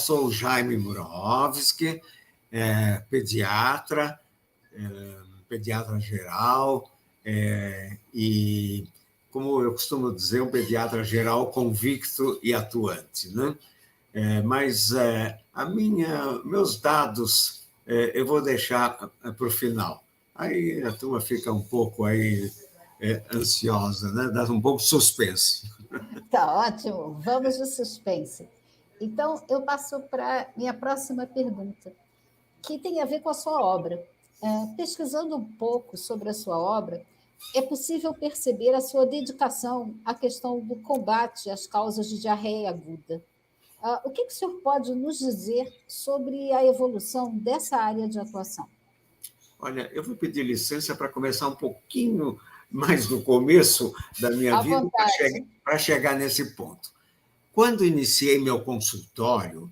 sou o Jaime Murowski, pediatra, pediatra geral, e, como eu costumo dizer, um pediatra geral convicto e atuante, né? Mas meus dados eu vou deixar para o final. Aí a turma fica um pouco aí, ansiosa, né? Dá um pouco de suspense. Tá ótimo, vamos de suspense. Então, eu passo para minha próxima pergunta, que tem a ver com a sua obra. Pesquisando um pouco sobre a sua obra, é possível perceber a sua dedicação à questão do combate às causas de diarreia aguda. O que o senhor pode nos dizer sobre a evolução dessa área de atuação? Olha, eu vou pedir licença para começar um pouquinho mais do começo da minha À vida vontade. para chegar nesse ponto. Quando iniciei meu consultório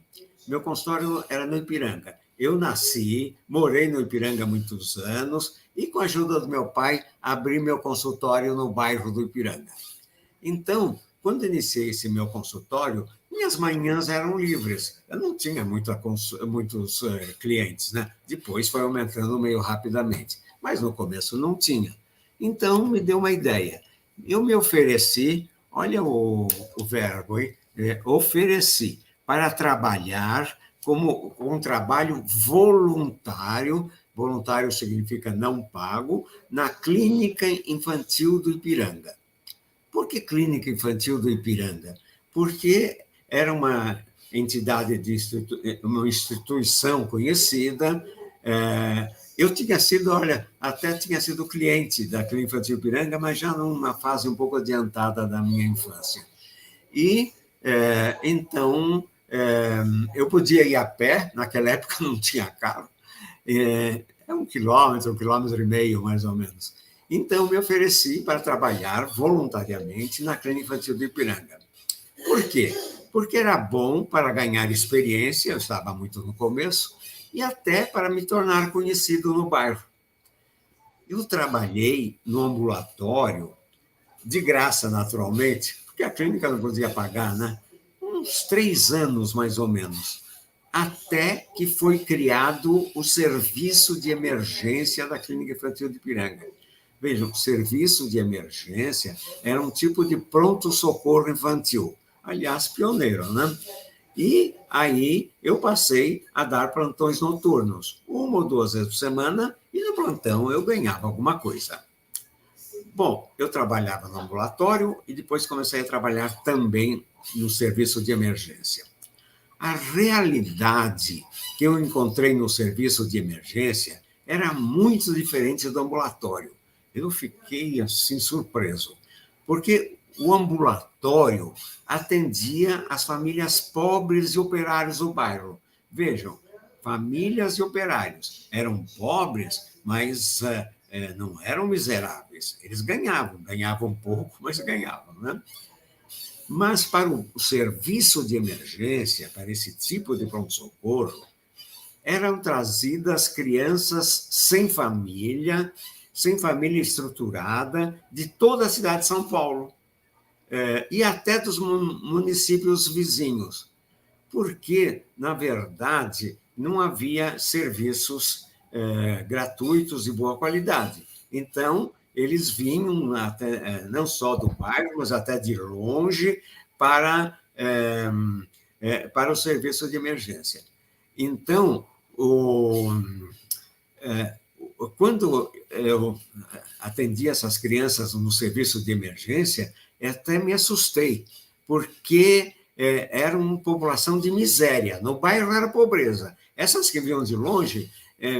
era no Ipiranga. Eu nasci, morei no Ipiranga há muitos anos e, com a ajuda do meu pai, abri meu consultório no bairro do Ipiranga. Então, quando iniciei esse meu consultório, minhas manhãs eram livres. Eu não tinha muitos clientes, né? Depois foi aumentando meio rapidamente, mas no começo não tinha. Então, me deu uma ideia. Eu me ofereci, olha o verbo, hein? Ofereci para trabalhar como um trabalho voluntário. Voluntário significa não pago, na Clínica Infantil do Ipiranga. Por que Clínica Infantil do Ipiranga? Porque era uma entidade, uma instituição conhecida. Eu tinha sido, até tinha sido cliente da Clínica Infantil do Ipiranga, mas já numa fase um pouco adiantada da minha infância. E, então, eu podia ir a pé, naquela época não tinha carro, é 1 quilômetro e meio, mais ou menos. Então, me ofereci para trabalhar voluntariamente na Clínica Infantil do Ipiranga. Por quê? Porque era bom para ganhar experiência, eu estava muito no começo, e até para me tornar conhecido no bairro. Eu trabalhei no ambulatório, de graça, naturalmente, porque a clínica não podia pagar, né? Uns 3 anos, mais ou menos, até que foi criado o serviço de emergência da Clínica Infantil de Ipiranga. Vejam, o serviço de emergência era um tipo de pronto-socorro infantil, aliás, pioneiro, né? E aí eu passei a dar plantões noturnos, 1 ou 2 vezes por semana, e no plantão eu ganhava alguma coisa. Bom, eu trabalhava no ambulatório e depois comecei a trabalhar também no serviço de emergência. A realidade que eu encontrei no serviço de emergência era muito diferente do ambulatório. Eu fiquei assim surpreso, porque o ambulatório atendia as famílias pobres e operários do bairro. Vejam, famílias e operários eram pobres, mas não eram miseráveis. Eles ganhavam pouco, mas ganhavam, né? Mas para o serviço de emergência, para esse tipo de pronto-socorro, eram trazidas crianças sem família estruturada, de toda a cidade de São Paulo, e até dos municípios vizinhos, porque, na verdade, não havia serviços gratuitos de boa qualidade. Então, eles vinham até, não só do bairro, mas até de longe, para o serviço de emergência. Então, quando eu atendi essas crianças no serviço de emergência, até me assustei, porque era uma população de miséria. No bairro era pobreza. Essas que vinham de longe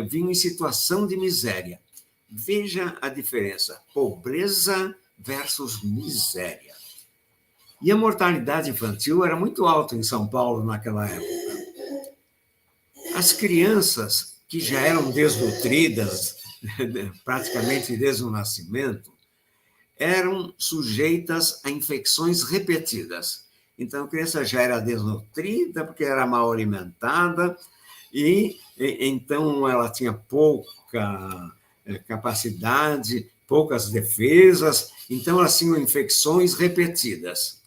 vinham em situação de miséria. Veja a diferença: pobreza versus miséria. E a mortalidade infantil era muito alta em São Paulo naquela época. As crianças que já eram desnutridas, praticamente desde o nascimento, eram sujeitas a infecções repetidas. Então, a criança já era desnutrida, porque era mal alimentada, e então ela tinha pouca capacidade, poucas defesas, então elas tinham infecções repetidas.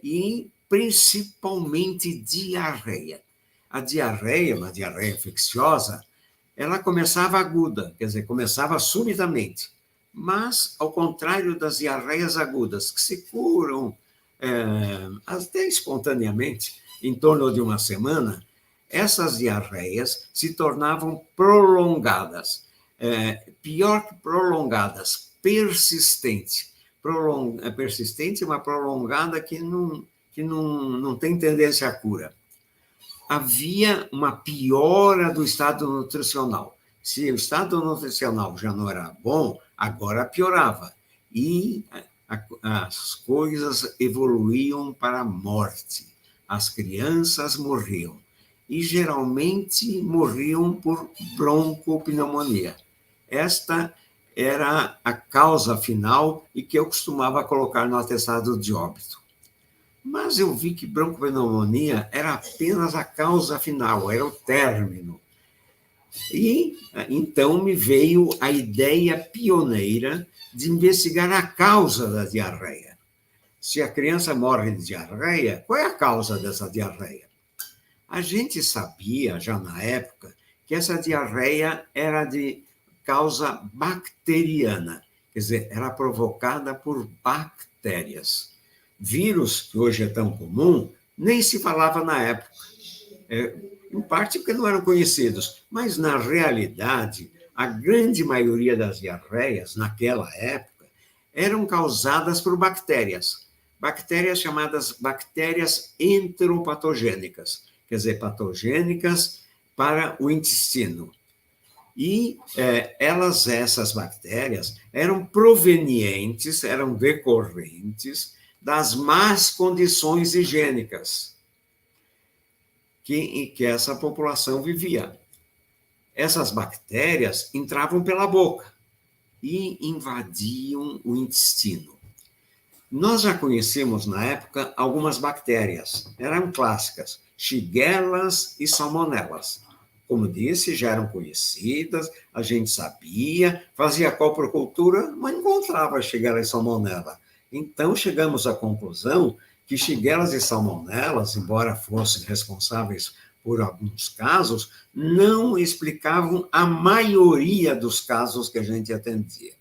E principalmente diarreia. A diarreia, uma diarreia infecciosa, ela começava aguda, quer dizer, começava subitamente. Mas, ao contrário das diarreias agudas, que se curam até espontaneamente, em torno de uma semana, essas diarreias se tornavam prolongadas. Pior que prolongadas, persistente. Persistente, uma prolongada que não tem tendência à cura. Havia uma piora do estado nutricional. Se o estado nutricional já não era bom, agora piorava. E as coisas evoluíam para a morte. As crianças morriam. E geralmente morriam por broncopneumonia. Esta era a causa final e que eu costumava colocar no atestado de óbito. Mas eu vi que broncopneumonia era apenas a causa final, era o término. E então me veio a ideia pioneira de investigar a causa da diarreia. Se a criança morre de diarreia, qual é a causa dessa diarreia? A gente sabia, já na época, que essa diarreia era de causa bacteriana, quer dizer, era provocada por bactérias. Vírus, que hoje é tão comum, nem se falava na época. Em parte porque não eram conhecidos, mas, na realidade, a grande maioria das diarreias, naquela época, eram causadas por bactérias. Bactérias chamadas bactérias enteropatogênicas, quer dizer, patogênicas para o intestino. E essas bactérias, eram provenientes, eram decorrentes das más condições higiênicas em que essa população vivia. Essas bactérias entravam pela boca e invadiam o intestino. Nós já conhecemos, na época, algumas bactérias. Eram clássicas, Shigella e Salmonella. Como disse, já eram conhecidas, a gente sabia, fazia coprocultura, mas não encontrava Shigella e Salmonella. Então, chegamos à conclusão que Shigella e Salmonella, embora fossem responsáveis por alguns casos, não explicavam a maioria dos casos que a gente atendia.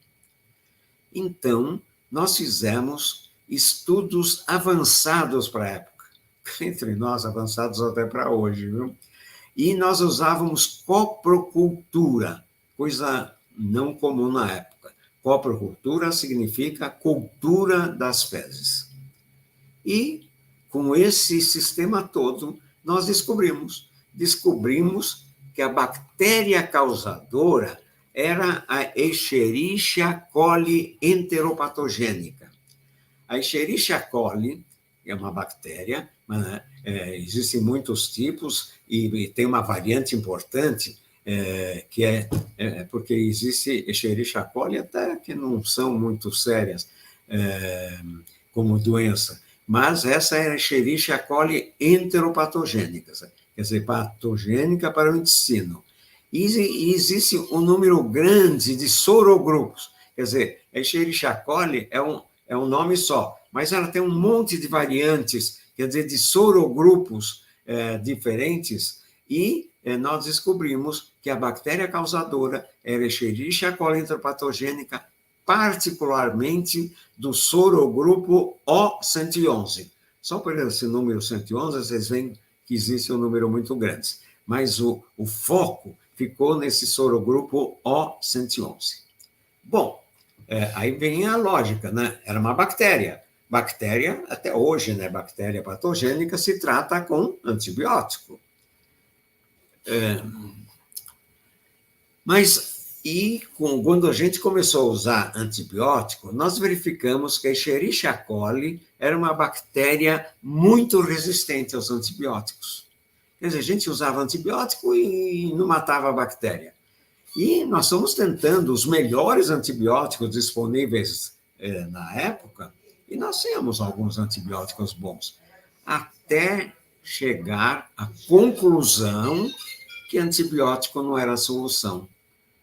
Então, nós fizemos estudos avançados para a época, entre nós avançados até para hoje, viu? E nós usávamos coprocultura, coisa não comum na época. Coprocultura significa cultura das fezes. E, com esse sistema todo, nós descobrimos que a bactéria causadora era a Escherichia coli enteropatogênica. A Escherichia coli é uma bactéria, existem muitos tipos e tem uma variante importante, que porque existe Escherichia coli até que não são muito sérias como doença, mas essa é a Escherichia coli enteropatogênica, quer dizer, patogênica para o intestino. E existe um número grande de sorogrupos, quer dizer, a Escherichia coli é um nome só, mas ela tem um monte de variantes, quer dizer, de sorogrupos diferentes, e nós descobrimos que a bactéria causadora era Escherichia coli enteropatogênica, particularmente do sorogrupo O111. Só por esse número 111, vocês veem que existe um número muito grande, mas o foco ficou nesse sorogrupo O111. Bom, aí vem a lógica, né? Era uma bactéria. Bactéria, até hoje, né? Bactéria patogênica se trata com antibiótico. Quando a gente começou a usar antibiótico, nós verificamos que a Escherichia coli era uma bactéria muito resistente aos antibióticos. Quer dizer, a gente usava antibiótico e não matava a bactéria. E nós estamos tentando os melhores antibióticos disponíveis na época, e nós tínhamos alguns antibióticos bons, até chegar à conclusão que antibiótico não era a solução.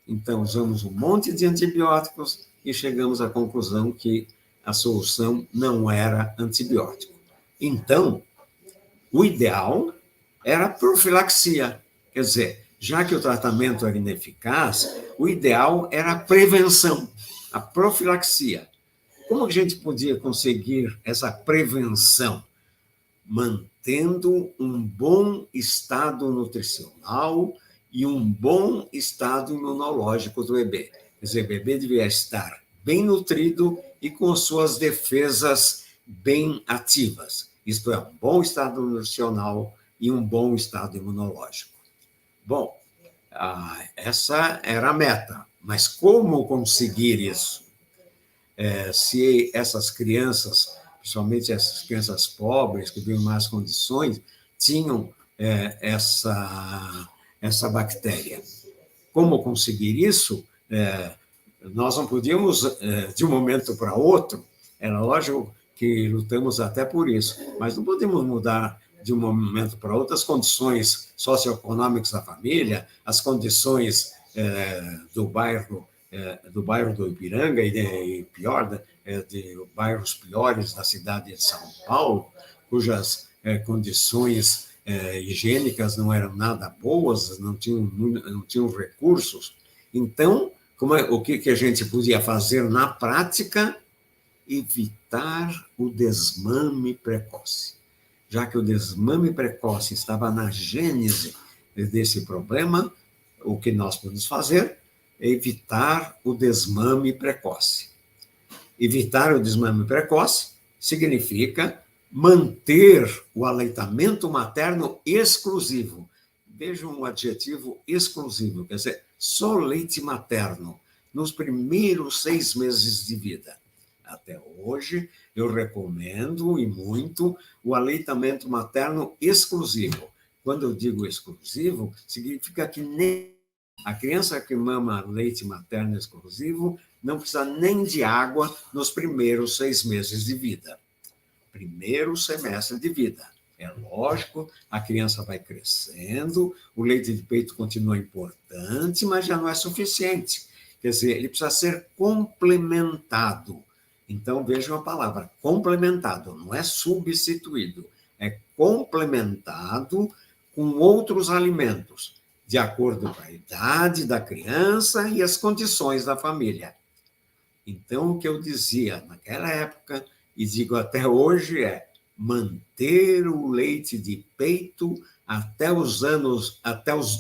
Então, usamos um monte de antibióticos e chegamos à conclusão que a solução não era antibiótico. Então, O ideal era a profilaxia, quer dizer, já que o tratamento era ineficaz, o ideal era a prevenção, a profilaxia. Como a gente podia conseguir essa prevenção? Mantendo um bom estado nutricional e um bom estado imunológico do bebê. Quer dizer, o bebê devia estar bem nutrido e com suas defesas bem ativas. Isto é, um bom estado nutricional e um bom estado imunológico. Bom, essa era a meta, mas como conseguir isso? Se essas crianças, principalmente essas crianças pobres, que viviam em más condições, tinham essa bactéria. Como conseguir isso? Nós não podíamos, de um momento para outro, era lógico que lutamos até por isso, mas não podemos mudar de um momento para outro as condições socioeconômicas da família, as condições do bairro do Ipiranga e pior, de bairros piores da cidade de São Paulo, cujas condições higiênicas não eram nada boas, não tinham recursos. Então, o que a gente podia fazer na prática? Evitar o desmame precoce. Já que o desmame precoce estava na gênese desse problema, o que nós podemos fazer é evitar o desmame precoce. Evitar o desmame precoce significa manter o aleitamento materno exclusivo. Vejam o adjetivo exclusivo, quer dizer, só leite materno, nos primeiros 6 meses de vida. Até hoje, eu recomendo, e muito, o aleitamento materno exclusivo. Quando eu digo exclusivo, significa que nem a criança que mama leite materno exclusivo não precisa nem de água nos primeiros 6 meses de vida. Primeiro semestre de vida. É lógico, a criança vai crescendo, o leite de peito continua importante, mas já não é suficiente. Quer dizer, ele precisa ser complementado. Então, vejam a palavra, complementado, não é substituído, é complementado com outros alimentos, de acordo com a idade da criança e as condições da família. Então, o que eu dizia naquela época, e digo até hoje, é manter o leite de peito até os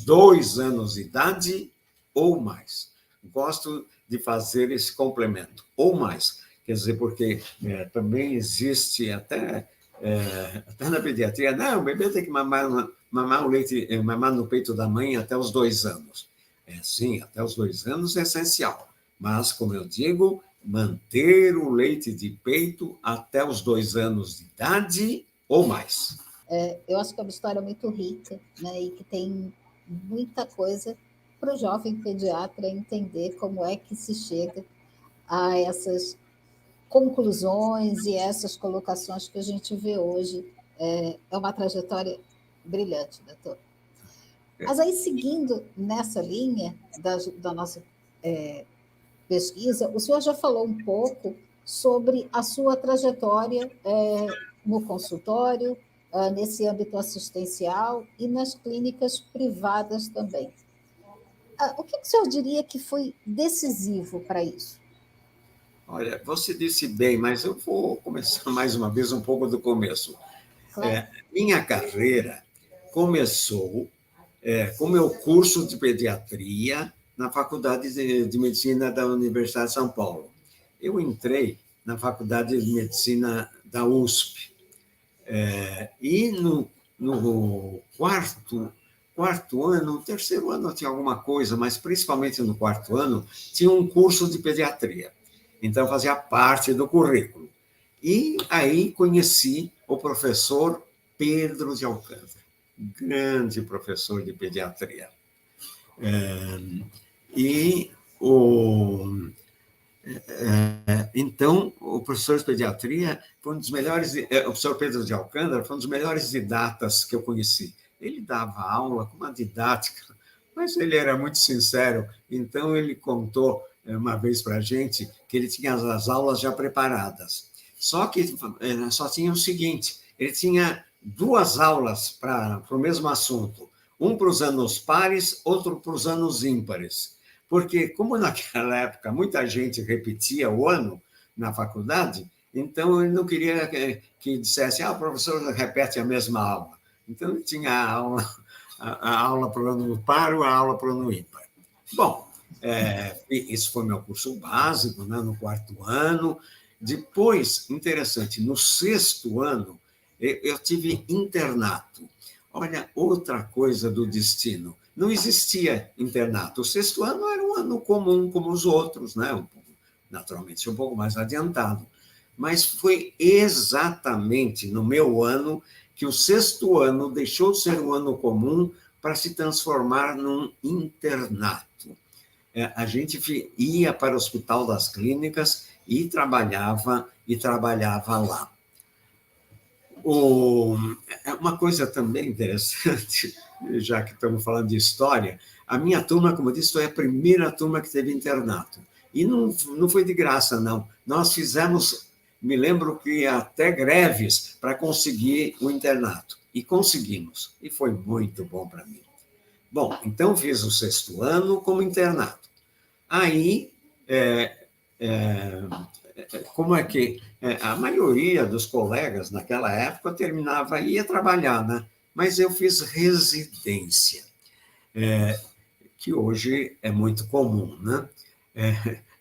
2 anos de idade ou mais. Gosto de fazer esse complemento, ou mais. Quer dizer, porque também existe até na pediatria, não, o bebê tem que mamar o leite, mamar no peito da mãe até os 2 anos. Sim, até os 2 anos é essencial. Mas, como eu digo, manter o leite de peito até os 2 anos de idade ou mais. Eu acho que é uma história muito rica, né, e que tem muita coisa para o jovem pediatra entender como é que se chega a essas conclusões e essas colocações que a gente vê hoje. É uma trajetória brilhante, doutor. Mas aí, seguindo nessa linha da nossa pesquisa, o senhor já falou um pouco sobre a sua trajetória no consultório, nesse âmbito assistencial e nas clínicas privadas também. O que o senhor diria que foi decisivo para isso? Olha, você disse bem, mas eu vou começar mais uma vez um pouco do começo. Claro. Minha carreira começou com o meu curso de pediatria na Faculdade de Medicina da Universidade de São Paulo. Eu entrei na Faculdade de Medicina da USP. E no quarto ano, no terceiro ano tinha alguma coisa, mas principalmente no quarto ano, tinha um curso de pediatria. Então, fazia parte do currículo. E aí conheci o professor Pedro de Alcântara, grande professor de pediatria. Então, o professor de pediatria foi um dos melhores, o professor Pedro de Alcântara foi um dos melhores didatas que eu conheci. Ele dava aula com uma didática, mas ele era muito sincero, então ele contou uma vez para a gente que ele tinha as aulas já preparadas. Só que só tinha o seguinte, ele tinha 2 aulas para o mesmo assunto, um para os anos pares, outro para os anos ímpares. Porque, como naquela época muita gente repetia o ano na faculdade, então ele não queria que dissesse, o professor repete a mesma aula. Então, ele tinha a aula para o ano par ou a aula para o ano ímpar. Bom, esse foi meu curso básico, né, no 4º ano. Depois, interessante, no 6º ano, eu tive internato. Olha, outra coisa do destino. Não existia internato. O 6º ano era um ano comum, como os outros, né? Naturalmente, um pouco mais adiantado. Mas foi exatamente no meu ano que o 6º ano deixou de ser um ano comum para se transformar num internato. A gente ia para o Hospital das Clínicas e trabalhava lá. Uma coisa também interessante, já que estamos falando de história, a minha turma, como eu disse, foi a primeira turma que teve internato. E não foi de graça, não. Nós fizemos, me lembro que até greves para conseguir o internato. E conseguimos. E foi muito bom para mim. Bom, então fiz o 6º ano como internato. Aí, como é que a maioria dos colegas naquela época terminava e ia trabalhar, né? Mas eu fiz residência, que hoje é muito comum, né?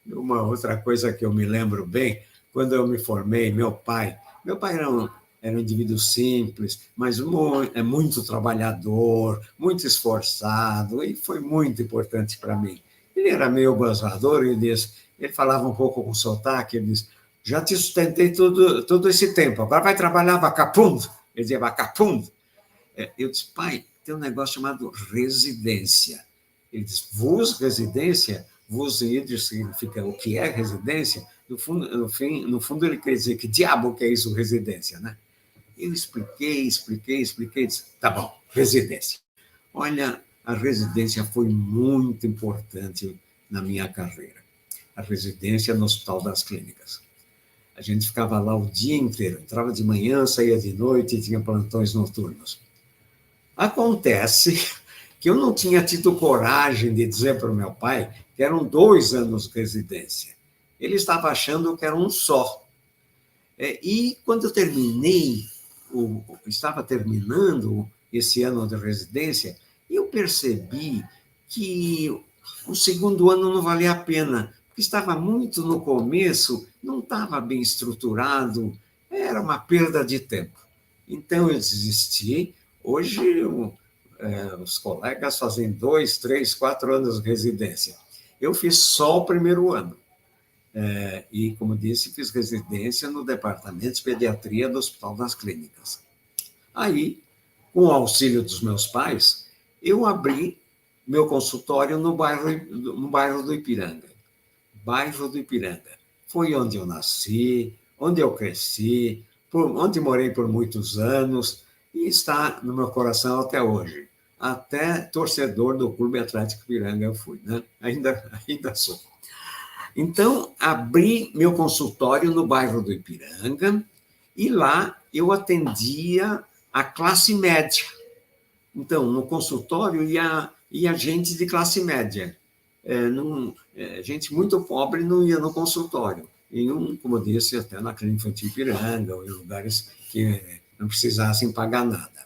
Uma outra coisa que eu me lembro bem, quando eu me formei, meu pai era um indivíduo simples, mas muito trabalhador, muito esforçado, e foi muito importante para mim. Ele era meio gozador, ele falava um pouco com sotaque, ele disse, já te sustentei todo esse tempo, agora vai trabalhar vagabundo. Ele dizia, vagabundo. Eu disse, pai, tem um negócio chamado residência. Ele disse, vos residência, vos em Yiddish significa o que é residência, no fundo ele quer dizer que diabo que é isso, residência, né? Eu expliquei, disse, tá bom, residência. Olha, a residência foi muito importante na minha carreira. A residência no Hospital das Clínicas. A gente ficava lá o dia inteiro, entrava de manhã, saía de noite e tinha plantões noturnos. Acontece que eu não tinha tido coragem de dizer para o meu pai que eram 2 anos de residência. Ele estava achando que era um só. E quando eu estava terminando esse ano de residência, eu percebi que o 2º ano não valia a pena, porque estava muito no começo, não estava bem estruturado, era uma perda de tempo. Então, eu desisti. Hoje, os colegas fazem 2, 3, 4 anos de residência. Eu fiz só o 1º ano. E, como disse, fiz residência no Departamento de Pediatria do Hospital das Clínicas. Aí, com o auxílio dos meus pais, eu abri meu consultório no bairro do Ipiranga. Bairro do Ipiranga. Foi onde eu nasci, onde eu cresci, onde morei por muitos anos, e está no meu coração até hoje. Até torcedor do Clube Atlético Ipiranga eu fui, né? Ainda sou. Então, abri meu consultório no bairro do Ipiranga, e lá eu atendia a classe média. Então, no consultório ia gente de classe média. Gente muito pobre não ia no consultório. Como eu disse, até na Clínica Infantil Ipiranga, ou em lugares que não precisassem pagar nada.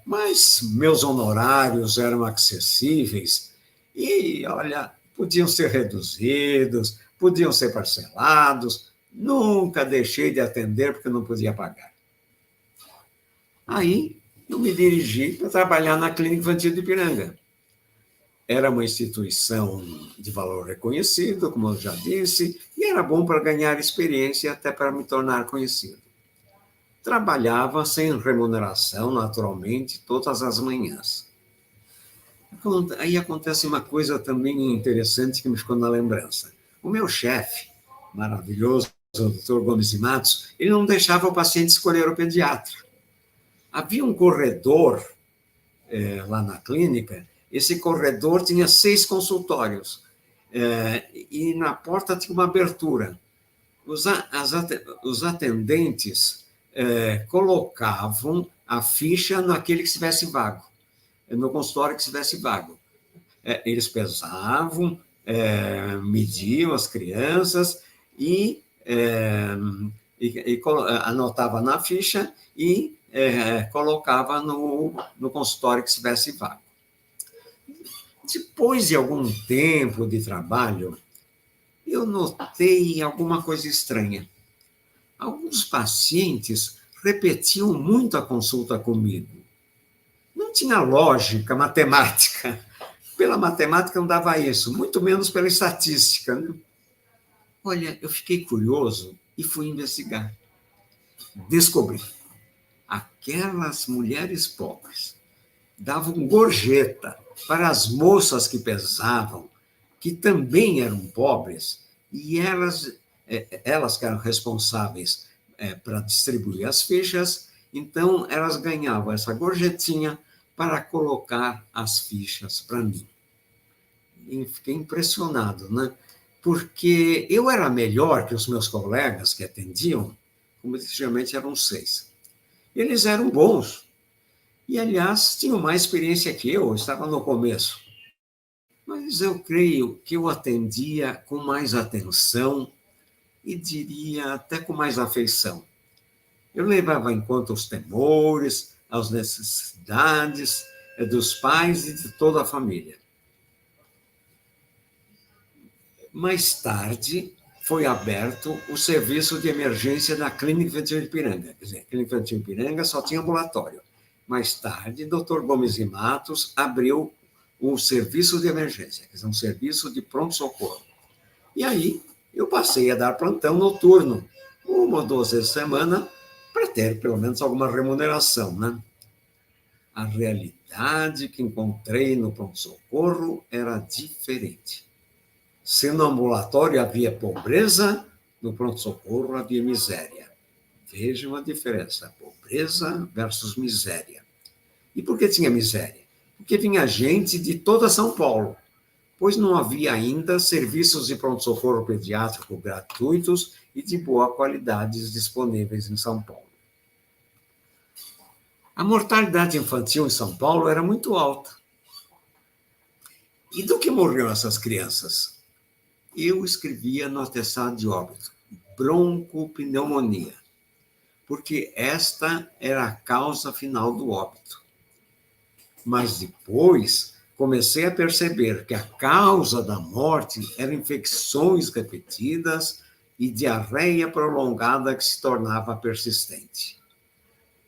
Mas meus honorários eram acessíveis e, olha, podiam ser reduzidos, podiam ser parcelados, nunca deixei de atender porque não podia pagar. Aí, eu me dirigi para trabalhar na Clínica Infantil de Ipiranga. Era uma instituição de valor reconhecido, como eu já disse, e era bom para ganhar experiência até para me tornar conhecido. Trabalhava sem remuneração, naturalmente, todas as manhãs. Aí acontece uma coisa também interessante que me ficou na lembrança. O meu chefe, maravilhoso, o Dr. Gomes de Matos, ele não deixava o paciente escolher o pediatra. Havia um corredor lá na clínica. Esse corredor tinha 6 consultórios, e na porta tinha uma abertura. Os atendentes colocavam a ficha naquele que estivesse vago, no consultório que estivesse vago. Eles pesavam, mediam as crianças e anotava na ficha e colocava no consultório que estivesse vago. Depois de algum tempo de trabalho, eu notei alguma coisa estranha. Alguns pacientes repetiam muito a consulta comigo. Não tinha lógica matemática. Pela matemática não dava isso, muito menos pela estatística, né? Olha, eu fiquei curioso e fui investigar. Descobri. Aquelas mulheres pobres davam gorjeta para as moças que pesavam, que também eram pobres, e elas que eram responsáveis para distribuir as fichas, então elas ganhavam essa gorjetinha para colocar as fichas para mim. E fiquei impressionado, né? Porque eu era melhor que os meus colegas que atendiam, como geralmente eram 6. Eles eram bons, e, aliás, tinham mais experiência que eu estava no começo. Mas eu creio que eu atendia com mais atenção e diria até com mais afeição. Eu levava em conta os temores, as necessidades dos pais e de toda a família. Mais tarde, foi aberto o serviço de emergência da Clínica Infantil de Ipiranga. Quer dizer, a Clínica Infantil de Ipiranga só tinha ambulatório. Mais tarde, Dr. Gomes e Matos abriu o serviço de emergência, quer dizer, um serviço de pronto-socorro. E aí, eu passei a dar plantão noturno, 1 ou 2 vezes por semana, para ter pelo menos alguma remuneração, né? A realidade que encontrei no pronto-socorro era diferente. Se no ambulatório havia pobreza, no pronto-socorro havia miséria. Vejam a diferença, pobreza versus miséria. E por que tinha miséria? Porque vinha gente de toda São Paulo, pois não havia ainda serviços de pronto-socorro pediátrico gratuitos e de boa qualidade disponíveis em São Paulo. A mortalidade infantil em São Paulo era muito alta. E do que morreram essas crianças? Eu escrevia no atestado de óbito, broncopneumonia, porque esta era a causa final do óbito. Mas depois comecei a perceber que a causa da morte eram infecções repetidas e diarreia prolongada que se tornava persistente.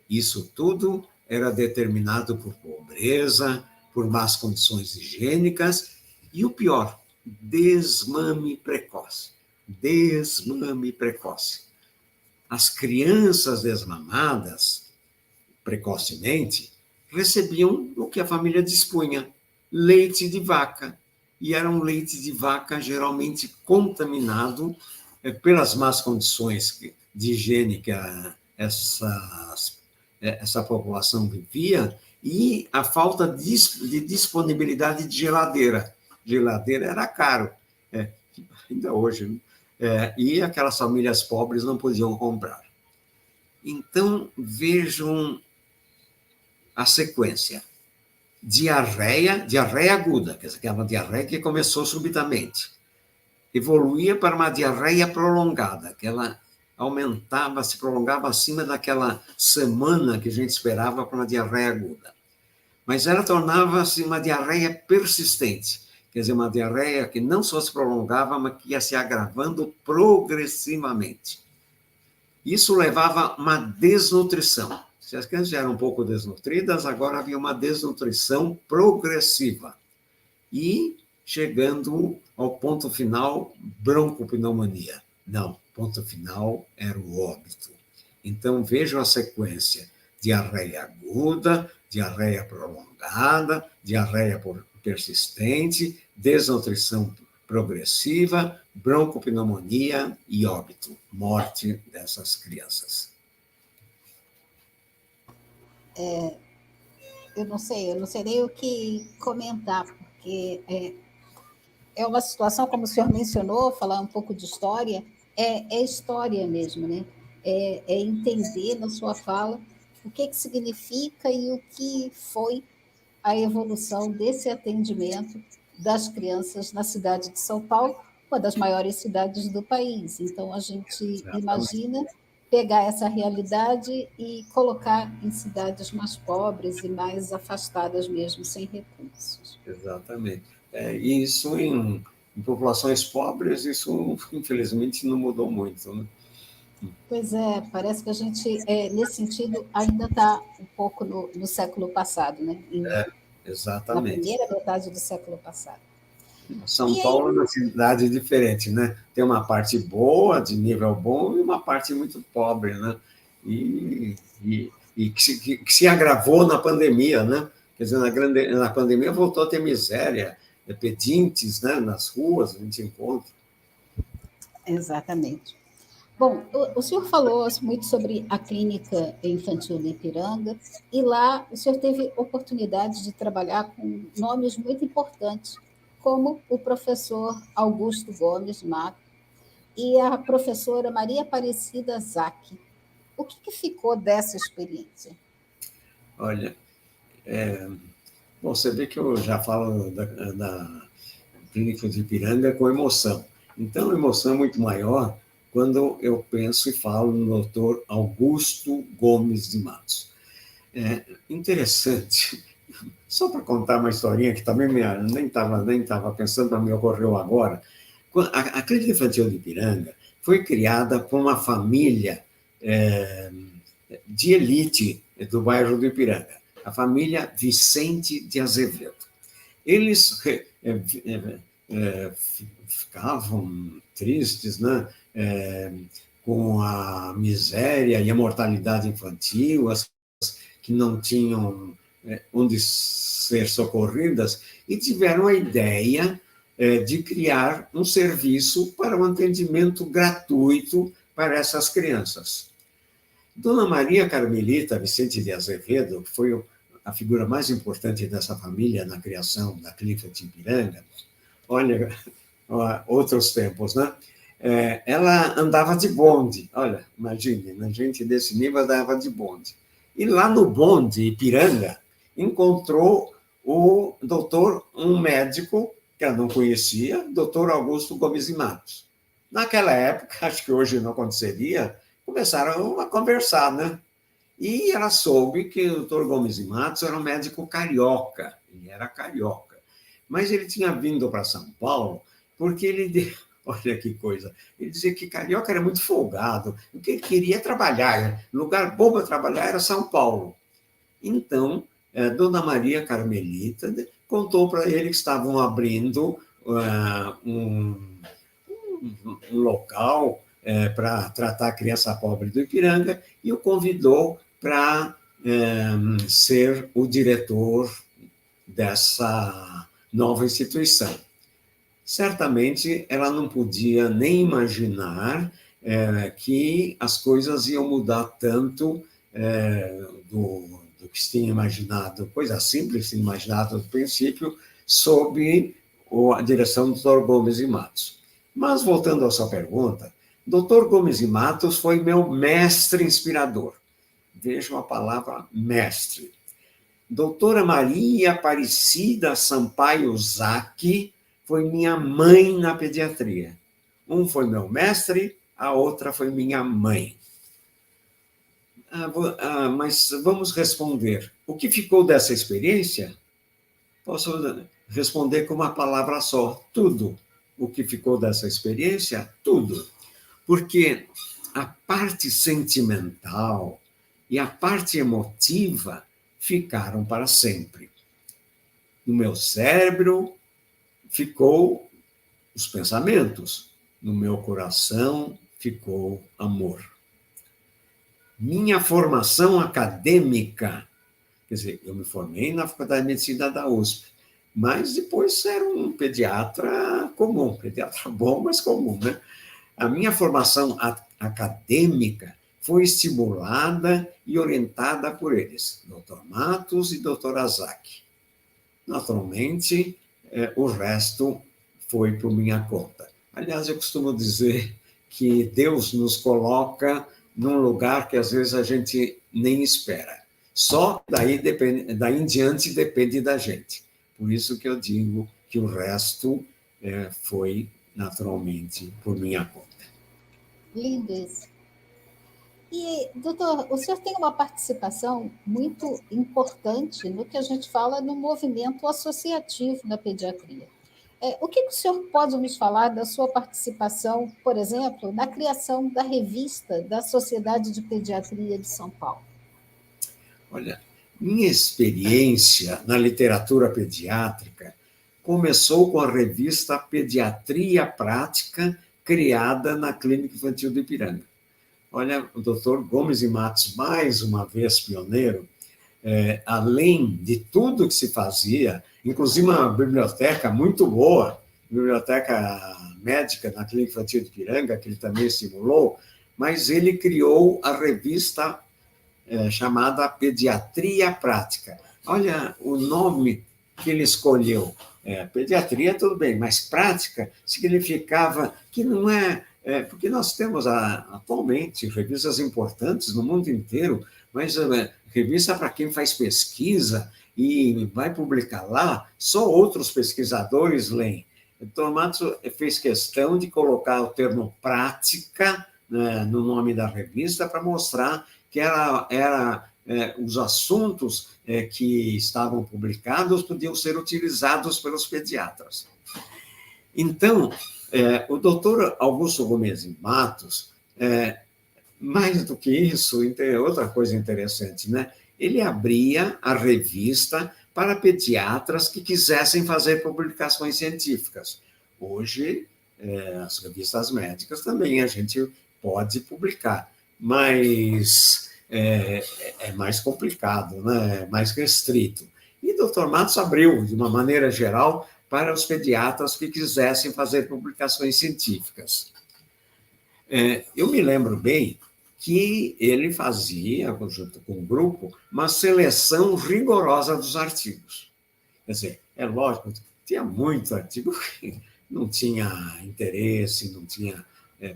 Isso tudo era determinado por pobreza, por más condições higiênicas e, o pior, desmame precoce. Desmame precoce. As crianças desmamadas precocemente recebiam o que a família dispunha, leite de vaca. E era um leite de vaca geralmente contaminado pelas más condições de higiene que essa população vivia e a falta de disponibilidade de geladeira. Geladeira era caro, ainda hoje, né? E aquelas famílias pobres não podiam comprar. Então, vejam a sequência. Diarreia aguda, quer dizer, que é uma diarreia que começou subitamente. Evoluía para uma diarreia prolongada, que ela aumentava, se prolongava acima daquela semana que a gente esperava para uma diarreia aguda. Mas ela tornava-se uma diarreia persistente, quer dizer, uma diarreia que não só se prolongava, mas que ia se agravando progressivamente. Isso levava a uma desnutrição. Se as crianças já eram um pouco desnutridas, agora havia uma desnutrição progressiva. E chegando ao ponto final, broncopneumonia. Não, ponto final era o óbito. Então, vejam a sequência: diarreia aguda, diarreia prolongada, diarreia persistente, desnutrição progressiva, broncopneumonia e óbito, morte dessas crianças. Eu não sei nem o que comentar, porque é uma situação, como o senhor mencionou, falar um pouco de história, é história mesmo, né? é entender na sua fala o que significa e o que foi a evolução desse atendimento das crianças na cidade de São Paulo, uma das maiores cidades do país. Então, a gente Exatamente. imagina pegar essa realidade e colocar em cidades mais pobres e mais afastadas mesmo, sem recursos. Exatamente. E isso em populações pobres, isso infelizmente não mudou muito, né? Pois é, parece que a gente, nesse sentido, ainda está um pouco no século passado, né? Na Exatamente. primeira metade do século passado. São E aí, Paulo é uma cidade diferente, né? Tem uma parte boa, de nível bom, e uma parte muito pobre, né? E que se agravou na pandemia, né? Quer dizer, na pandemia voltou a ter miséria, pedintes, né? Nas ruas, a gente encontra. exatamente. Bom, o senhor falou muito sobre a clínica infantil do Ipiranga, e lá o senhor teve oportunidade de trabalhar com nomes muito importantes, como o professor Augusto Gomes Mato e a professora Maria Aparecida Zac. O que ficou dessa experiência? Olha, bom, você vê que eu já falo da Clínica de Ipiranga com emoção. Então, a emoção é muito maior quando eu penso e falo no doutor Augusto Gomes de Matos. Interessante, só para contar uma historinha que também nem estava pensando, mas me ocorreu agora. A Clínica Infantil de Ipiranga foi criada por uma família é, de elite do bairro do Ipiranga, a família Vicente de Azevedo. Eles ficavam tristes, né? Com a miséria e a mortalidade infantil, as que não tinham onde ser socorridas, e tiveram a ideia de criar um serviço para o atendimento gratuito para essas crianças. Dona Maria Carmelita Vicente de Azevedo, que foi a figura mais importante dessa família na criação da Clínica de Ipiranga, olha, outros tempos, né? Ela andava de bonde, olha, imagine, a gente desse nível andava de bonde. E lá no bonde, Ipiranga, encontrou o doutor, um médico que ela não conhecia, doutor Augusto Gomes de Matos. Naquela época, acho que hoje não aconteceria, começaram a conversar, né? E ela soube que o doutor Gomes de Matos era um médico carioca, ele era carioca. Mas ele tinha vindo para São Paulo porque ele, olha que coisa, ele dizia que carioca era muito folgado, o que ele queria trabalhar, lugar bom para trabalhar era São Paulo. Então, Dona Maria Carmelita contou para ele que estavam abrindo um local para tratar a criança pobre do Ipiranga e o convidou para ser o diretor dessa nova instituição. Certamente ela não podia nem imaginar que as coisas iam mudar tanto do que se tinha imaginado, coisa simples, se imaginado no princípio, sob a direção do Dr. Gomes e Matos. Mas, voltando à sua pergunta, Dr. Gomes e Matos foi meu mestre inspirador. Vejam a palavra mestre. Doutora Maria Aparecida Sampaio Zac foi minha mãe na pediatria. Um foi meu mestre, a outra foi minha mãe. Mas vamos responder. O que ficou dessa experiência? Posso responder com uma palavra só: tudo. O que ficou dessa experiência? Tudo. Porque a parte sentimental e a parte emotiva ficaram para sempre. No meu cérebro ficou os pensamentos, no meu coração ficou amor. Minha formação acadêmica, quer dizer, eu me formei na Faculdade de Medicina da USP, mas depois era um pediatra comum, pediatra bom, mas comum, né? A minha formação acadêmica foi estimulada e orientada por eles, Dr. Matos e Dr. Azak. Naturalmente, o resto foi por minha conta. Aliás, eu costumo dizer que Deus nos coloca num lugar que às vezes a gente nem espera. Só daí em diante depende da gente. Por isso que eu digo que o resto foi naturalmente por minha conta. Lindo isso. E, doutor, o senhor tem uma participação muito importante no que a gente fala no movimento associativo na pediatria. O que o senhor pode nos falar da sua participação, por exemplo, na criação da revista da Sociedade de Pediatria de São Paulo? Olha, minha experiência na literatura pediátrica começou com a revista Pediatria Prática, criada na Clínica Infantil do Ipiranga. Olha, o doutor Gomes e Matos, mais uma vez pioneiro, além de tudo que se fazia, inclusive uma biblioteca muito boa, biblioteca médica na Clínica Infantil de Ipiranga, que ele também estimulou, mas ele criou a revista chamada Pediatria Prática. Olha o nome que ele escolheu. Pediatria, tudo bem, mas prática significava que não porque nós temos atualmente revistas importantes no mundo inteiro, mas revista para quem faz pesquisa e vai publicar lá, só outros pesquisadores leem. Então, Matos fez questão de colocar o termo prática, né, no nome da revista para mostrar que os assuntos que estavam publicados podiam ser utilizados pelos pediatras. Então, o doutor Augusto Gomes e Matos, mais do que isso, outra coisa interessante, né? Ele abria a revista para pediatras que quisessem fazer publicações científicas. Hoje, as revistas médicas também a gente pode publicar, mas é mais complicado, né? É mais restrito. E o doutor Matos abriu, de uma maneira geral, para os pediatras que quisessem fazer publicações científicas. Eu me lembro bem que ele fazia, junto com o grupo, uma seleção rigorosa dos artigos. Quer dizer, é lógico, tinha muito artigo que não tinha interesse, não tinha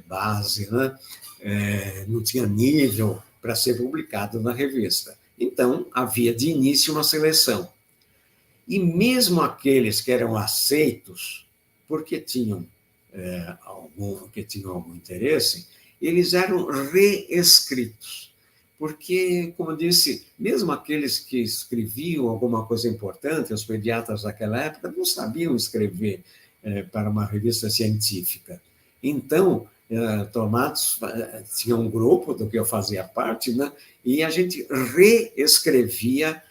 base, né? Não tinha nível para ser publicado na revista. Então, havia de início uma seleção. E mesmo aqueles que eram aceitos, porque tinham algum interesse, eles eram reescritos. Porque, como eu disse, mesmo aqueles que escreviam alguma coisa importante, os pediatras daquela época não sabiam escrever para uma revista científica. Então, Matos tinha um grupo do que eu fazia parte, né? E a gente reescrevia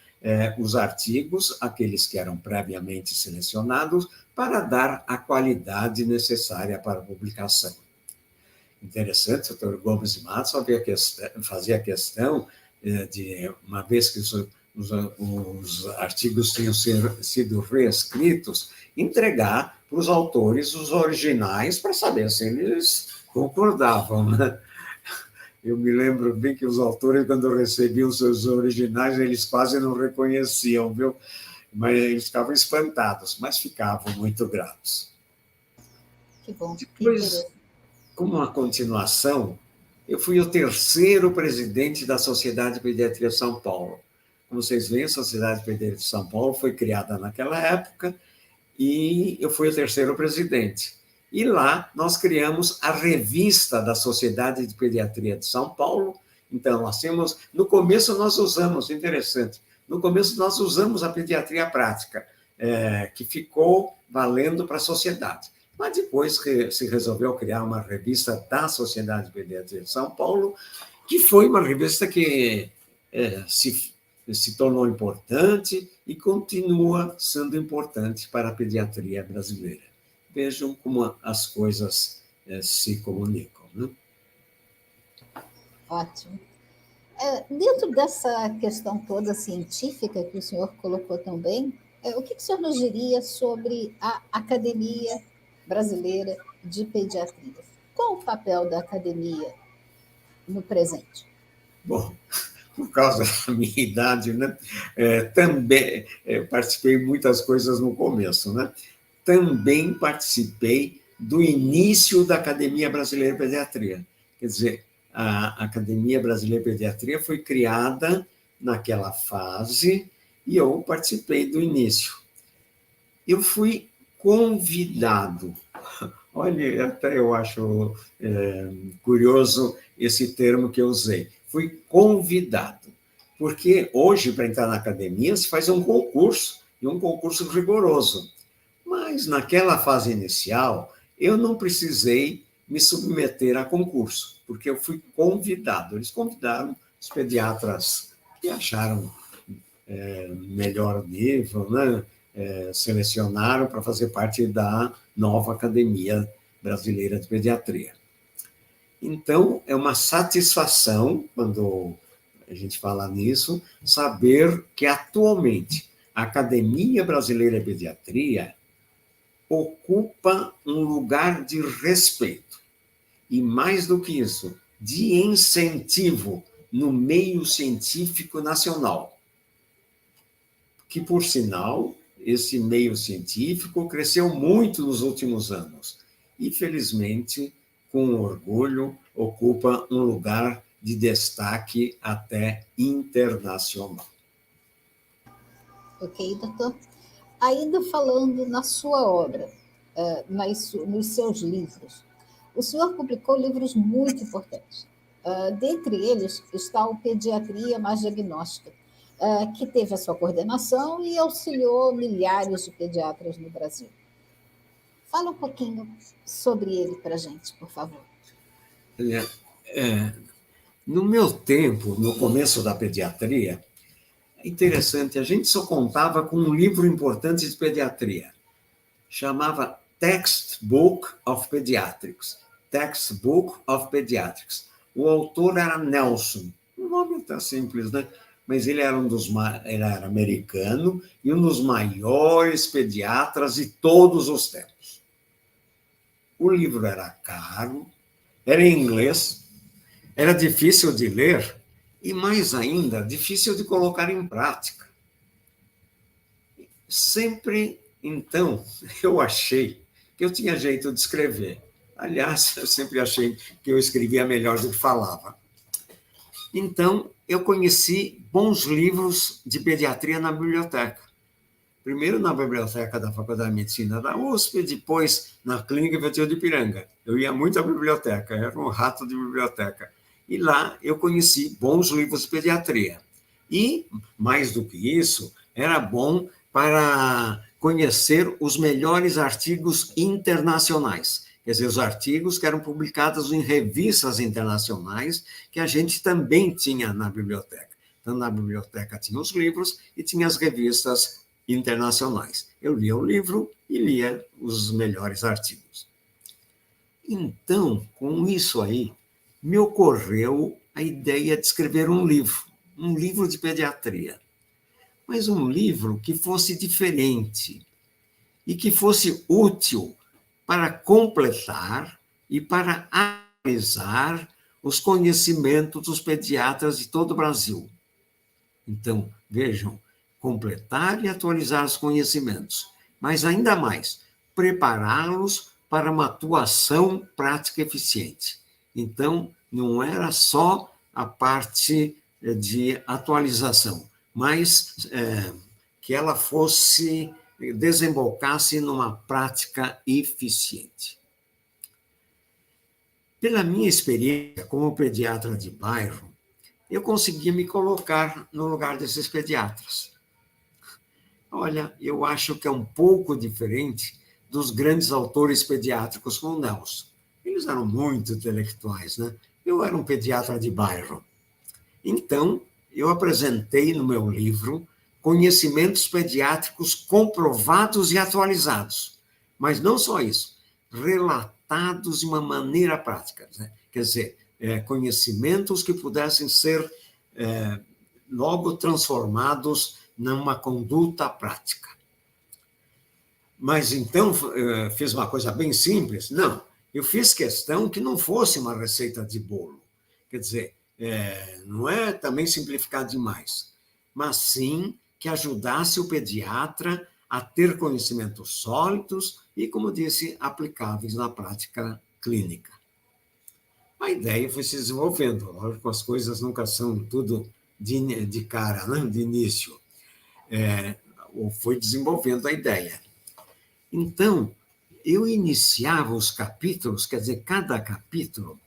os artigos, aqueles que eram previamente selecionados, para dar a qualidade necessária para a publicação. Interessante, o Dr. Gomes e Matos fazia questão de, uma vez que os artigos tinham sido reescritos, entregar para os autores os originais para saber se eles concordavam, né? Eu me lembro bem que os autores, quando recebiam seus originais, eles quase não reconheciam, viu? Mas eles ficavam espantados, mas ficavam muito gratos. Que bom. Depois, como uma continuação, eu fui o terceiro presidente da Sociedade de Pediatria de São Paulo. Como vocês veem, a Sociedade de Pediatria de São Paulo foi criada naquela época e eu fui o terceiro presidente. E lá nós criamos a revista da Sociedade de Pediatria de São Paulo. Então, nós temos, no começo nós usamos, interessante, no começo nós usamos a pediatria prática, que ficou valendo para a sociedade. Mas depois se resolveu criar uma revista da Sociedade de Pediatria de São Paulo, que foi uma revista que se tornou importante e continua sendo importante para a pediatria brasileira. Vejam como as coisas se comunicam, né? Ótimo. Dentro dessa questão toda científica que o senhor colocou também, o que o senhor nos diria sobre a Academia Brasileira de Pediatria? Qual o papel da academia no presente? Bom, por causa da minha idade, né? Também participei de muitas coisas no começo, né? Também participei do início da Academia Brasileira de Pediatria. Quer dizer, A Academia Brasileira de Pediatria foi criada naquela fase e eu participei do início. Eu fui convidado. Olha, até eu acho curioso esse termo que eu usei. Fui convidado. Porque hoje, para entrar na academia, se faz um concurso, e um concurso rigoroso. Mas naquela fase inicial, eu não precisei me submeter a concurso, porque eu fui convidado. Eles convidaram os pediatras que acharam melhor nível, né? Selecionaram para fazer parte da nova Academia Brasileira de Pediatria. Então, é uma satisfação, quando a gente fala nisso, saber que atualmente a Academia Brasileira de Pediatria ocupa um lugar de respeito e, mais do que isso, de incentivo no meio científico nacional. Que, por sinal, esse meio científico cresceu muito nos últimos anos e, felizmente, com orgulho, ocupa um lugar de destaque até internacional. Ok, doutor? Ainda falando na sua obra, nos seus livros, o senhor publicou livros muito importantes. Dentre eles está o Pediatria Mais Diagnóstica, que teve a sua coordenação e auxiliou milhares de pediatras no Brasil. Fala um pouquinho sobre ele para a gente, por favor. No meu tempo, no começo da pediatria, é interessante, a gente só contava com um livro importante de pediatria. Chamava Textbook of Pediatrics. Textbook of Pediatrics. O autor era Nelson. O nome está simples, né? Mas ele era ele era americano e um dos maiores pediatras de todos os tempos. O livro era caro, era em inglês, era difícil de ler e, mais ainda, difícil de colocar em prática. Sempre, então, eu achei que eu tinha jeito de escrever. Aliás, eu sempre achei que eu escrevia melhor do que falava. Então, eu conheci bons livros de pediatria na biblioteca. Primeiro na biblioteca da Faculdade de Medicina da USP, depois na Clínica Infantil de Ipiranga. Eu ia muito à biblioteca, era um rato de biblioteca. E lá eu conheci bons livros de pediatria. E, mais do que isso, era bom para conhecer os melhores artigos internacionais. Quer dizer, os artigos que eram publicados em revistas internacionais, que a gente também tinha na biblioteca. Então, na biblioteca tinha os livros e tinha as revistas internacionais. Eu lia o livro e lia os melhores artigos. Então, com isso aí, me ocorreu a ideia de escrever um livro de pediatria. Mas um livro que fosse diferente e que fosse útil para completar e para atualizar os conhecimentos dos pediatras de todo o Brasil. Então, vejam, completar e atualizar os conhecimentos, mas ainda mais, prepará-los para uma atuação prática eficiente. Então, não era só a parte de atualização, mas que ela desembocasse numa prática eficiente. Pela minha experiência como pediatra de bairro, eu consegui me colocar no lugar desses pediatras. Olha, eu acho que é um pouco diferente dos grandes autores pediátricos como Nelson. Eles eram muito intelectuais, né? Eu era um pediatra de bairro. Então, eu apresentei no meu livro conhecimentos pediátricos comprovados e atualizados. Mas não só isso, relatados de uma maneira prática. Né? Quer dizer, conhecimentos que pudessem ser logo transformados numa conduta prática. Mas então, fiz uma coisa bem simples? Não, eu fiz questão que não fosse uma receita de bolo. Quer dizer, não é também simplificar demais, mas sim que ajudasse o pediatra a ter conhecimentos sólidos e, como disse, aplicáveis na prática clínica. A ideia foi se desenvolvendo. Lógico, as coisas nunca são tudo de cara, né? De início. Ou foi desenvolvendo a ideia. Então, eu iniciava os capítulos, quer dizer, cada capítulo,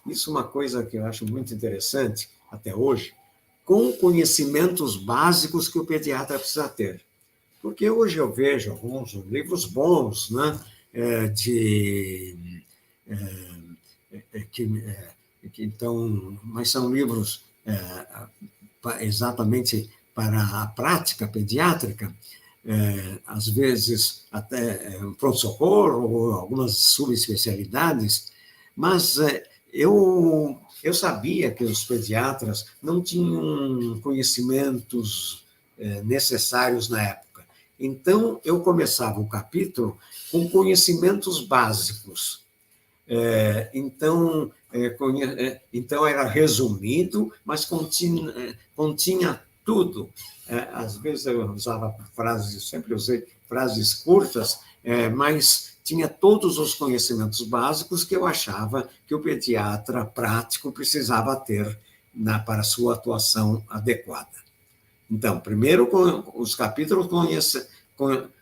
isso é uma coisa que eu acho muito interessante até hoje, com conhecimentos básicos que o pediatra precisa ter. Porque hoje eu vejo alguns livros bons, né? De então, mas são livros exatamente para a prática pediátrica, às vezes até pronto-socorro ou algumas subespecialidades, mas eu sabia que os pediatras não tinham conhecimentos necessários na época. Então, eu começava o capítulo com conhecimentos básicos. Então, era resumido, mas continha tudo. Às vezes eu usava frases, sempre usei frases curtas, mas tinha todos os conhecimentos básicos que eu achava que o pediatra prático precisava ter para sua atuação adequada. Então, primeiro, os capítulos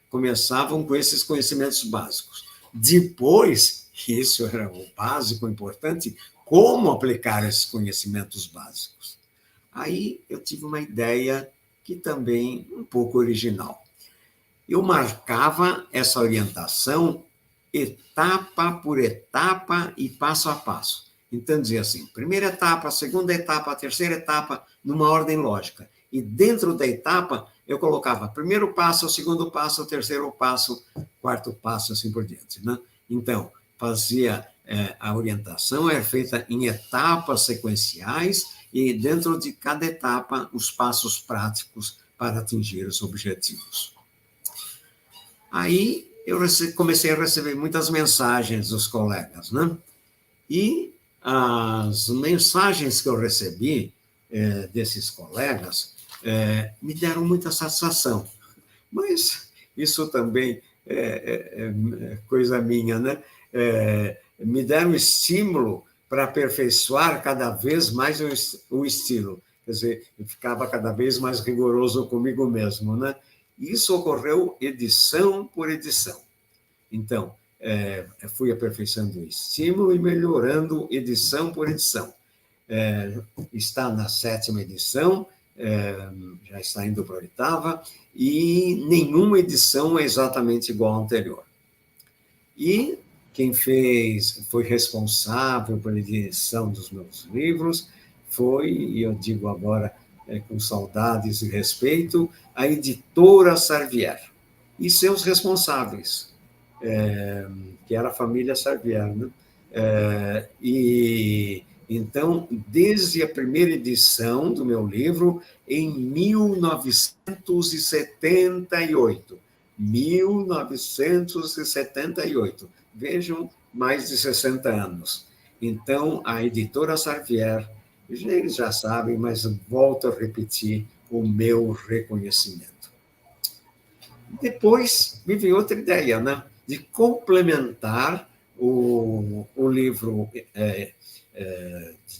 começavam com esses conhecimentos básicos. Depois, isso era o básico, importante, como aplicar esses conhecimentos básicos. Aí eu tive uma ideia que também um pouco original. Eu marcava essa orientação etapa por etapa e passo a passo. Então, dizia assim, primeira etapa, segunda etapa, terceira etapa, numa ordem lógica. E dentro da etapa, eu colocava primeiro passo, segundo passo, terceiro passo, quarto passo, assim por diante. Né? Então, fazia a orientação, era feita em etapas sequenciais e dentro de cada etapa, os passos práticos para atingir os objetivos. Aí, eu comecei a receber muitas mensagens dos colegas, né? E as mensagens que eu recebi desses colegas me deram muita satisfação. Mas isso também é coisa minha, né? Me deram estímulo para aperfeiçoar cada vez mais o estilo. Quer dizer, eu ficava cada vez mais rigoroso comigo mesmo, né? Isso ocorreu edição por edição. Então, fui aperfeiçoando o estímulo e melhorando edição por edição. Está na 7ª edição, já está indo para a 8ª, e nenhuma edição é exatamente igual à anterior. E quem foi responsável pela edição dos meus livros foi, e eu digo agora com saudades e respeito, a editora Sarvier e seus responsáveis, que era a família Sarvier. Né? E então, desde a primeira edição do meu livro, em 1978, vejam, mais de 60 anos. Então, a editora Sarvier, eles já sabem, mas volto a repetir o meu reconhecimento. Depois me veio outra ideia, né? De complementar o livro de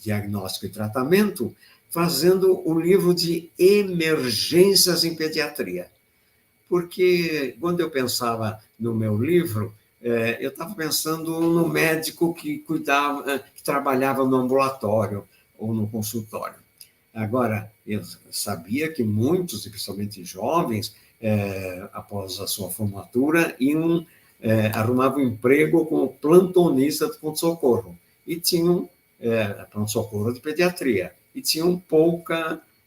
diagnóstico e tratamento, fazendo um livro de emergências em pediatria. Porque quando eu pensava no meu livro, eu estava pensando no médico que trabalhava no ambulatório ou no consultório. Agora, eu sabia que muitos, principalmente jovens, após a sua formatura, arrumavam emprego como plantonista de pronto-socorro. E tinham pronto-socorro de pediatria. E tinham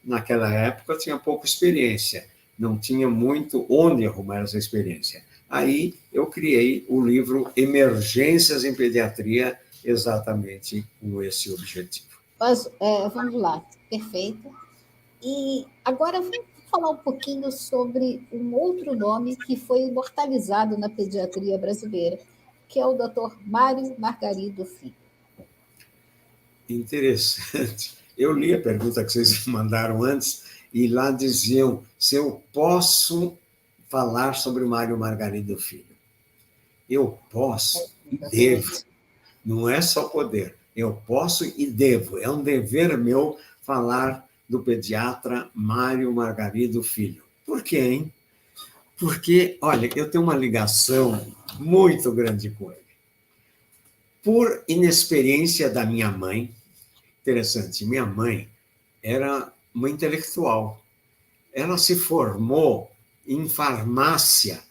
naquela época, tinha pouca experiência. Não tinha muito onde arrumar essa experiência. Aí eu criei o livro Emergências em Pediatria, exatamente com esse objetivo. Mas, vamos lá, perfeito. E agora vamos falar um pouquinho sobre um outro nome que foi imortalizado na pediatria brasileira, que é o Dr. Mário Margarido Filho. Interessante. Eu li a pergunta que vocês mandaram antes, e lá diziam se eu posso falar sobre o Mário Margarido Filho. Eu posso e devo. Não é só poder. Eu posso e devo, é um dever meu falar do pediatra Mário Margarido Filho. Por quê, hein? Porque, olha, eu tenho uma ligação muito grande com ele. Por inexperiência da minha mãe, interessante, minha mãe era uma intelectual. Ela se formou em farmácia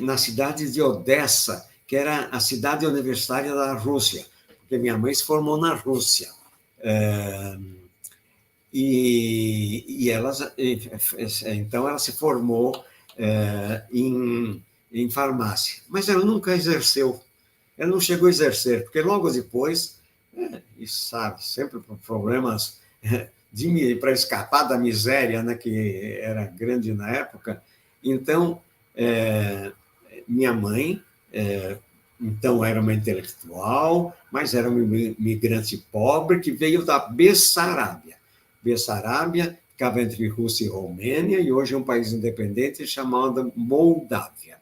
na cidade de Odessa, que era a cidade universitária da Rússia, porque minha mãe se formou na Rússia. Então, ela se formou em farmácia, mas ela nunca exerceu. Ela não chegou a exercer, porque logo depois, e sabe, sempre por problemas para escapar da miséria, né, que era grande na época. Então, minha mãe, então, era uma intelectual, mas era uma imigrante pobre que veio da Bessarábia. Bessarábia ficava entre Rússia e Romênia, e hoje é um país independente chamado Moldávia.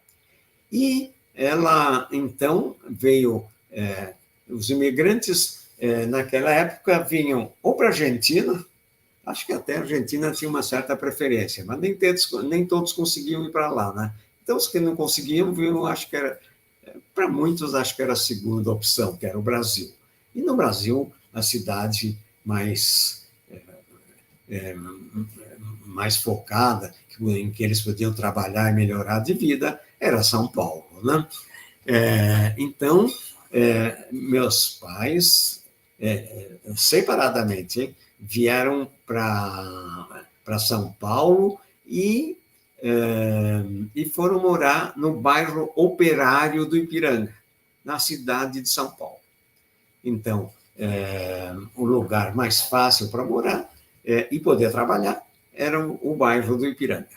E ela, então, veio... os imigrantes, naquela época, vinham ou para a Argentina, acho que até a Argentina tinha uma certa preferência, mas nem todos conseguiam ir para lá, né? Então, os que não conseguiam, vinham, acho que era... Para muitos, acho que era a segunda opção, que era o Brasil. E no Brasil, a cidade mais focada, em que eles podiam trabalhar e melhorar de vida, era São Paulo, né? Então, meus pais, separadamente, vieram para São Paulo e foram morar no bairro Operário do Ipiranga, na cidade de São Paulo. Então, o lugar mais fácil para morar e poder trabalhar era o bairro do Ipiranga.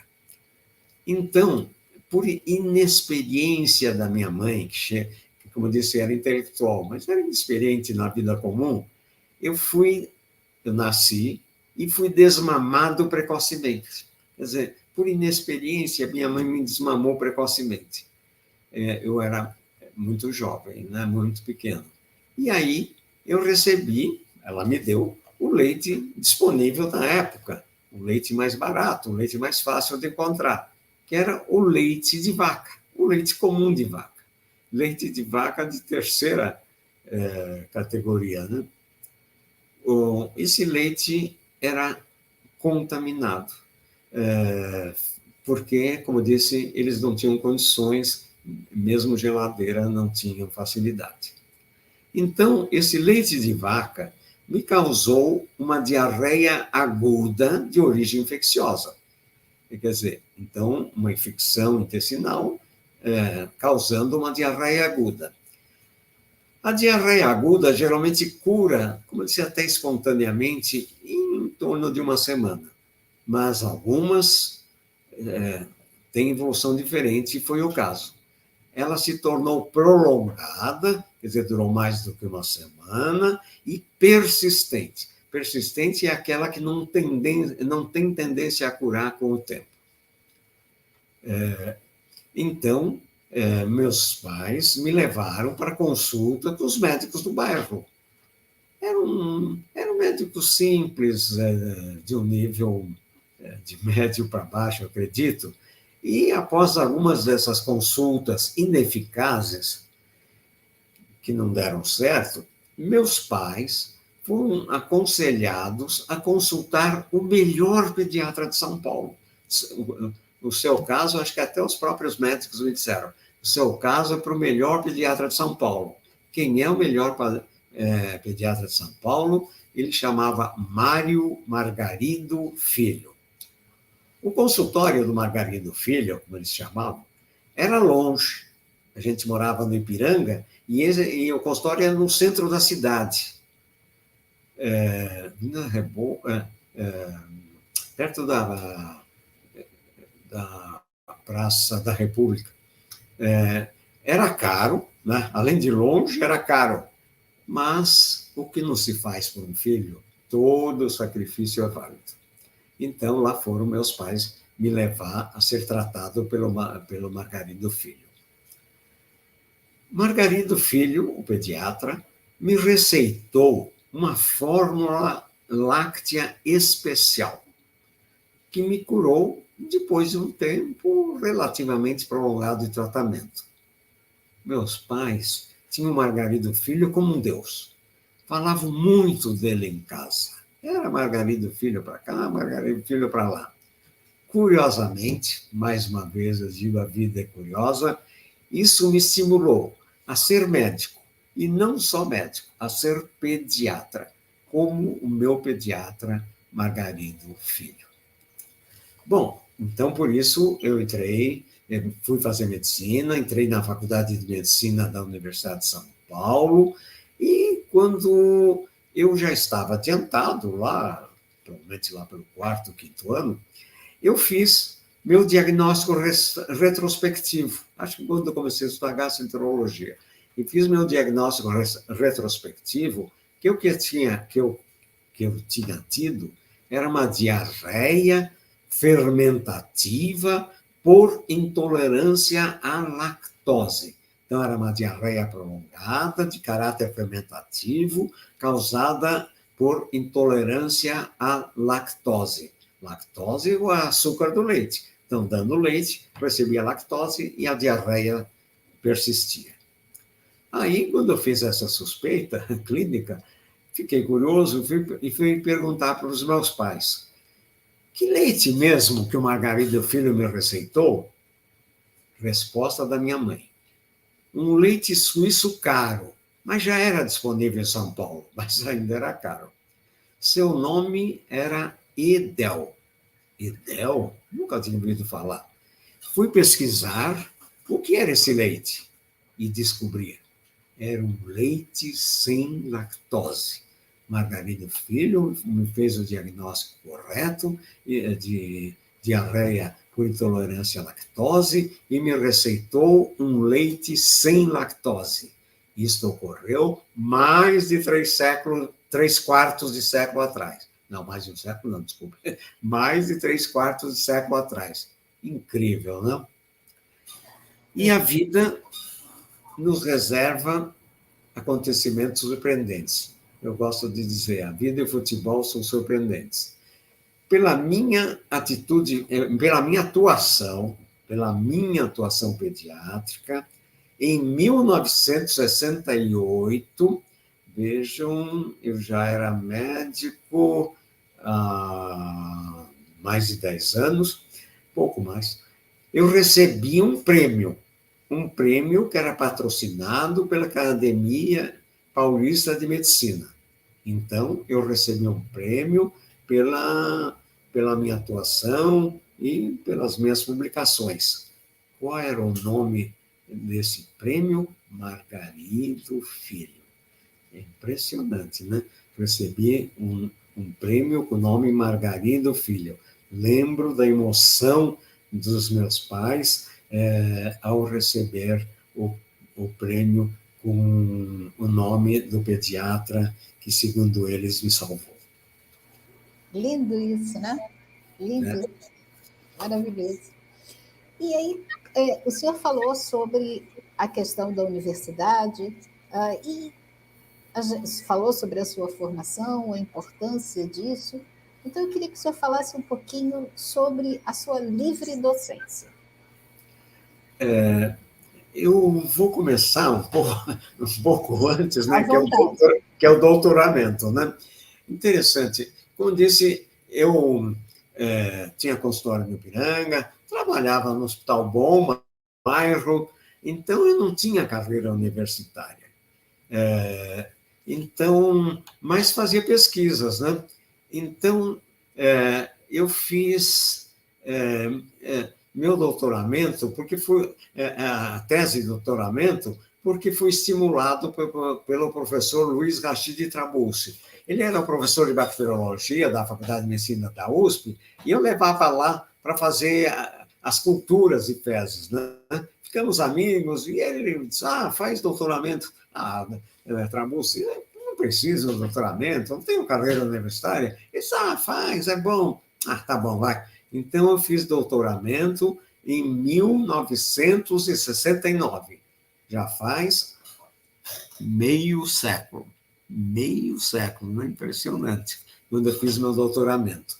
Então, por inexperiência da minha mãe, que, como eu disse, era intelectual, mas era inexperiente na vida comum, eu nasci e fui desmamado precocemente. Quer dizer, por inexperiência, minha mãe me desmamou precocemente. Eu era muito jovem, né? Muito pequeno. E aí eu recebi, ela me deu o leite disponível na época, o leite mais barato, o leite mais fácil de encontrar, que era o leite de vaca, o leite comum de vaca. Leite de vaca de terceira categoria, né? Esse leite era contaminado, porque, como disse, eles não tinham condições, mesmo geladeira não tinham facilidade. Então, esse leite de vaca me causou uma diarreia aguda de origem infecciosa. Quer dizer, então, uma infecção intestinal causando uma diarreia aguda. A diarreia aguda geralmente cura, como eu disse, até espontaneamente, em torno de uma semana. Mas algumas têm evolução diferente, e foi o caso. Ela se tornou prolongada, quer dizer, durou mais do que uma semana, e persistente. Persistente é aquela que não tem tendência a curar com o tempo. Então, meus pais me levaram para consulta com os médicos do bairro. Era um médico simples, de um nível de médio para baixo, acredito. E após algumas dessas consultas ineficazes, que não deram certo, meus pais foram aconselhados a consultar o melhor pediatra de São Paulo. No seu caso, acho que até os próprios médicos me disseram, no seu caso é para o melhor pediatra de São Paulo. Quem é o melhor pediatra de São Paulo? Ele chamava Mário Margarido Filho. O consultório do Margarido Filho, como eles chamavam, era longe. A gente morava no Ipiranga e o consultório era no centro da cidade. Perto da Praça da República. Era caro, né? Além de longe, era caro. Mas o que não se faz por um filho, todo sacrifício é válido. Então, lá foram meus pais me levar a ser tratado pelo Margarido Filho. Margarido Filho, o pediatra, me receitou uma fórmula láctea especial, que me curou depois de um tempo relativamente prolongado de tratamento. Meus pais tinham Margarido Filho como um deus. Falavam muito dele em casa. Era Margarido Filho para cá, Margarido Filho para lá. Curiosamente, mais uma vez eu digo, a vida é curiosa, isso me estimulou a ser médico, e não só médico, a ser pediatra, como o meu pediatra Margarido Filho. Bom, então por isso eu fui fazer medicina, entrei na Faculdade de Medicina da Universidade de São Paulo, e quando eu já estava adiantado lá, provavelmente lá pelo quarto, quinto ano, eu fiz meu diagnóstico retrospectivo. Acho que quando eu comecei a estudar gastroenterologia, e fiz meu diagnóstico retrospectivo, que eu tinha tido era uma diarreia fermentativa por intolerância à lactose. Então, era uma diarreia prolongada, de caráter fermentativo, causada por intolerância à lactose. Lactose é o açúcar do leite. Então, dando leite, recebia lactose e a diarreia persistia. Aí, quando eu fiz essa suspeita clínica, fiquei curioso e fui perguntar para os meus pais: que leite mesmo que o Margarido Filho me receitou? Resposta da minha mãe: um leite suíço caro, mas já era disponível em São Paulo, mas ainda era caro. Seu nome era Edel. Edel? Nunca tinha ouvido falar. Fui pesquisar o que era esse leite e descobri. Era um leite sem lactose. Margarido Filho me fez o diagnóstico correto de diarreia por intolerância à lactose e me receitou um leite sem lactose. Isto ocorreu mais de 3/4 de século atrás. Não, mais de um século não, desculpa. Mais de 3/4 de século atrás. Incrível, não? E a vida nos reserva acontecimentos surpreendentes. Eu gosto de dizer, a vida e o futebol são surpreendentes. Pela minha atitude, pela minha atuação pediátrica, em 1968, vejam, eu já era médico há mais de 10 anos, pouco mais, eu recebi um prêmio que era patrocinado pela Academia Paulista de Medicina. Então, eu recebi um prêmio pela minha atuação e pelas minhas publicações. Qual era o nome desse prêmio? Margarido Filho. É impressionante, né? Recebi um prêmio com o nome Margarido Filho. Lembro da emoção dos meus pais ao receber o prêmio com o nome do pediatra que, segundo eles, me salvou. Lindo isso, né? Lindo. Maravilhoso. E aí, o senhor falou sobre a questão da universidade e falou sobre a sua formação, a importância disso. Então, eu queria que o senhor falasse um pouquinho sobre a sua livre docência. Eu vou começar um pouco antes, né, À que é o doutoramento, né? Interessante. Como disse, eu tinha consultório no Ipiranga, trabalhava no Hospital Bom, bairro, então eu não tinha carreira universitária. Então, mas fazia pesquisas, né? Então, eu fiz meu doutoramento, porque foi a tese de doutoramento, porque fui estimulado pelo professor Luiz Rachid Trabulsi. Ele era professor de bacteriologia da Faculdade de Medicina da USP, e eu levava lá para fazer as culturas de fezes, né? Ficamos amigos, e ele disse: faz doutoramento. Trabulsi, não preciso de doutoramento, não tenho carreira universitária. Ele disse: faz, é bom. Tá bom, vai. Então, eu fiz doutoramento em 1969. Já faz meio século. Meio século, não é impressionante, quando eu fiz meu doutoramento.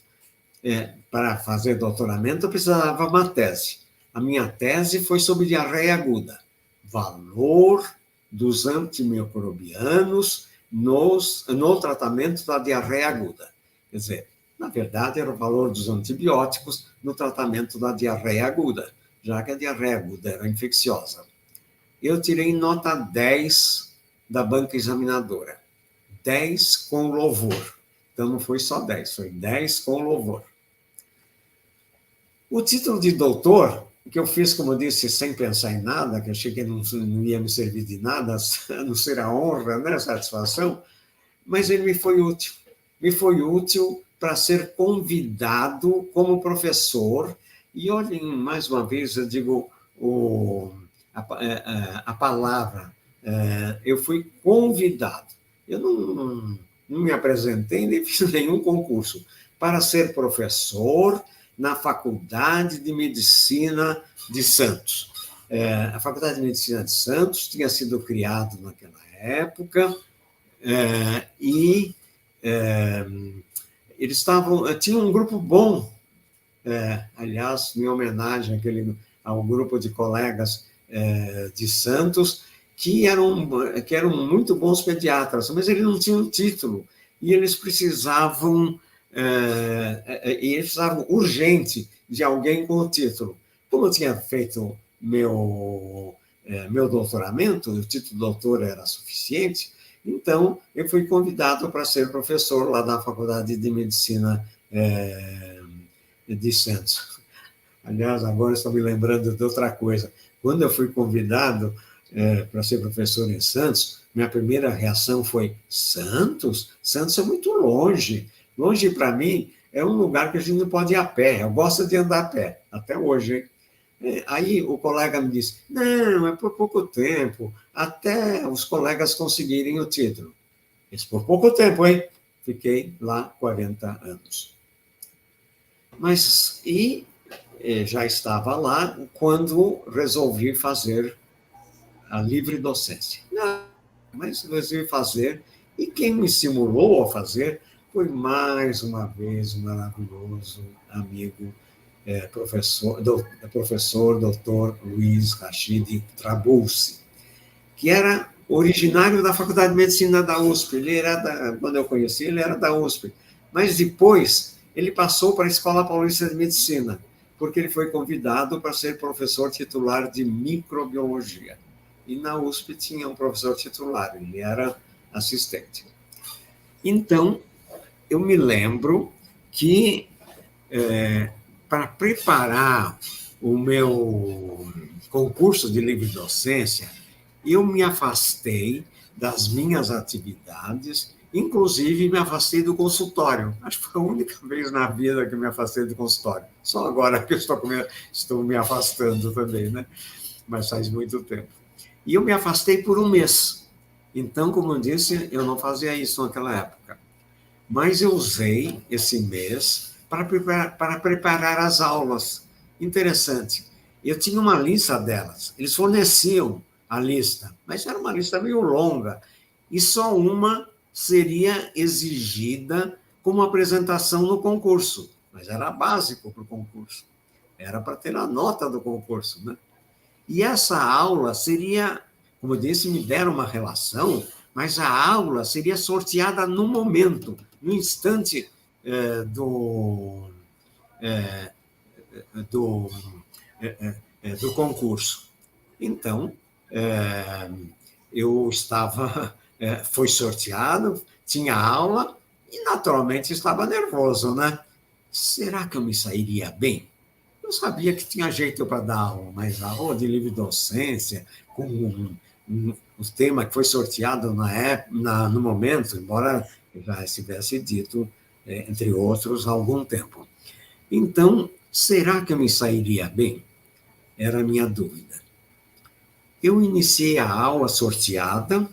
Para fazer doutoramento, eu precisava de uma tese. A minha tese foi sobre diarreia aguda. Valor dos antimicrobianos no tratamento da diarreia aguda. Quer dizer, na verdade, era o valor dos antibióticos no tratamento da diarreia aguda, já que a diarreia aguda era infecciosa. Eu tirei nota 10 da banca examinadora. 10 com louvor. Então, não foi só 10, foi 10 com louvor. O título de doutor, que eu fiz, como eu disse, sem pensar em nada, que achei que não ia me servir de nada, a não ser a honra, né, a satisfação, mas ele me foi útil. Me foi útil para ser convidado como professor, e olhem, mais uma vez, eu digo a palavra, eu fui convidado. Eu não me apresentei, nem fiz nenhum concurso, para ser professor na Faculdade de Medicina de Santos. A Faculdade de Medicina de Santos tinha sido criada naquela época, e eles tinham um grupo bom, aliás, em homenagem ao grupo de colegas de Santos, que eram muito bons pediatras, mas eles não tinham título, e eles precisavam urgente de alguém com o título. Como eu tinha feito meu doutoramento, o título de doutor era suficiente, então eu fui convidado para ser professor lá da Faculdade de Medicina de Santos. Aliás, agora estou me lembrando de outra coisa. Quando eu fui convidado para ser professor em Santos, minha primeira reação foi: Santos? Santos é muito longe. Longe, para mim, é um lugar que a gente não pode ir a pé. Eu gosto de andar a pé, até hoje, hein? Aí o colega me disse: não, é por pouco tempo, até os colegas conseguirem o título. Isso por pouco tempo, hein? Fiquei lá 40 anos. Mas, já estava lá quando resolvi fazer a livre docência. Não, mas resolvi fazer, e quem me estimulou a fazer foi, mais uma vez, um maravilhoso amigo, professor doutor Luiz Rachid Trabulsi, que era originário da Faculdade de Medicina da USP. Quando eu conheci, ele era da USP. Mas depois ele passou para a Escola Paulista de Medicina, porque ele foi convidado para ser professor titular de microbiologia. E na USP tinha um professor titular, ele era assistente. Então, eu me lembro que, para preparar o meu concurso de livre docência, eu me afastei das minhas atividades, inclusive me afastei do consultório. Acho que foi a única vez na vida que eu me afastei do consultório. Só agora que eu estou me afastando também, né? Mas faz muito tempo. E eu me afastei por um mês. Então, como eu disse, eu não fazia isso naquela época. Mas eu usei esse mês para preparar as aulas. Interessante. Eu tinha uma lista delas. Eles forneciam a lista, mas era uma lista meio longa. E só uma seria exigida como apresentação no concurso. Mas era básico para o concurso. Era para ter a nota do concurso, né? E essa aula seria, como eu disse, me deram uma relação, mas a aula seria sorteada no momento, no instante do concurso. Então, eu foi sorteado, tinha aula e, naturalmente, estava nervoso, né? Será que eu me sairia bem? Eu sabia que tinha jeito para dar aula, mas a aula de livre docência, com o tema que foi sorteado no momento, embora eu já estivesse dito, entre outros, há algum tempo. Então, será que eu me sairia bem? Era a minha dúvida. Eu iniciei a aula sorteada,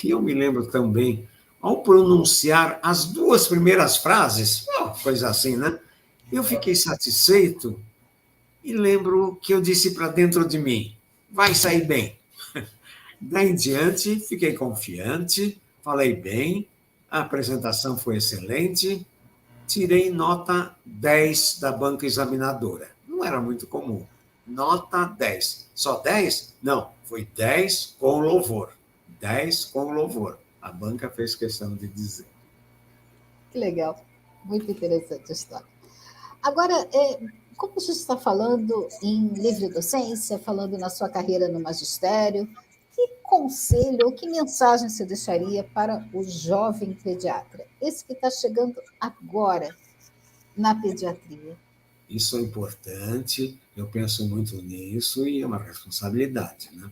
e eu me lembro também, ao pronunciar as 2 primeiras frases, coisa assim, né? Eu fiquei satisfeito e lembro que eu disse para dentro de mim: vai sair bem. Daí em diante, fiquei confiante, falei bem, a apresentação foi excelente, tirei nota 10 da banca examinadora. Não era muito comum. Nota 10. Só 10? Não, foi 10 com louvor. 10 com louvor. A banca fez questão de dizer. Que legal, muito interessante a história. Agora, como a gente está falando em livre docência, falando na sua carreira no magistério, que conselho ou que mensagem você deixaria para o jovem pediatra, esse que está chegando agora na pediatria? Isso é importante, eu penso muito nisso e é uma responsabilidade, né?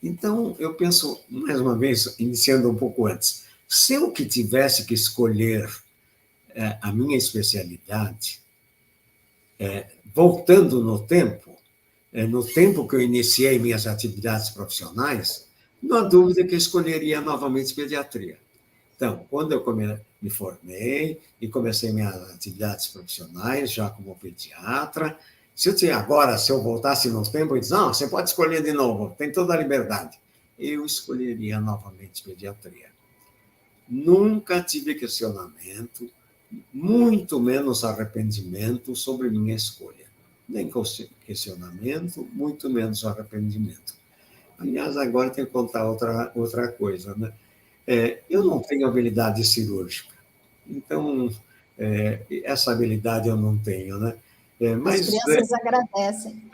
Então, eu penso, mais uma vez, iniciando um pouco antes, se eu que tivesse que escolher a minha especialidade, voltando no tempo que eu iniciei minhas atividades profissionais, não há dúvida que eu escolheria novamente pediatria. Então, quando eu me formei e comecei minhas atividades profissionais, já como pediatra, se eu voltasse no tempo e disse, não, você pode escolher de novo, tem toda a liberdade, eu escolheria novamente pediatria. Nunca tive questionamento, muito menos arrependimento sobre minha escolha. Nem questionamento, muito menos arrependimento. Aliás, agora tenho que contar outra coisa, né? Eu não tenho habilidade cirúrgica, então essa habilidade eu não tenho, né? As Mas crianças agradecem.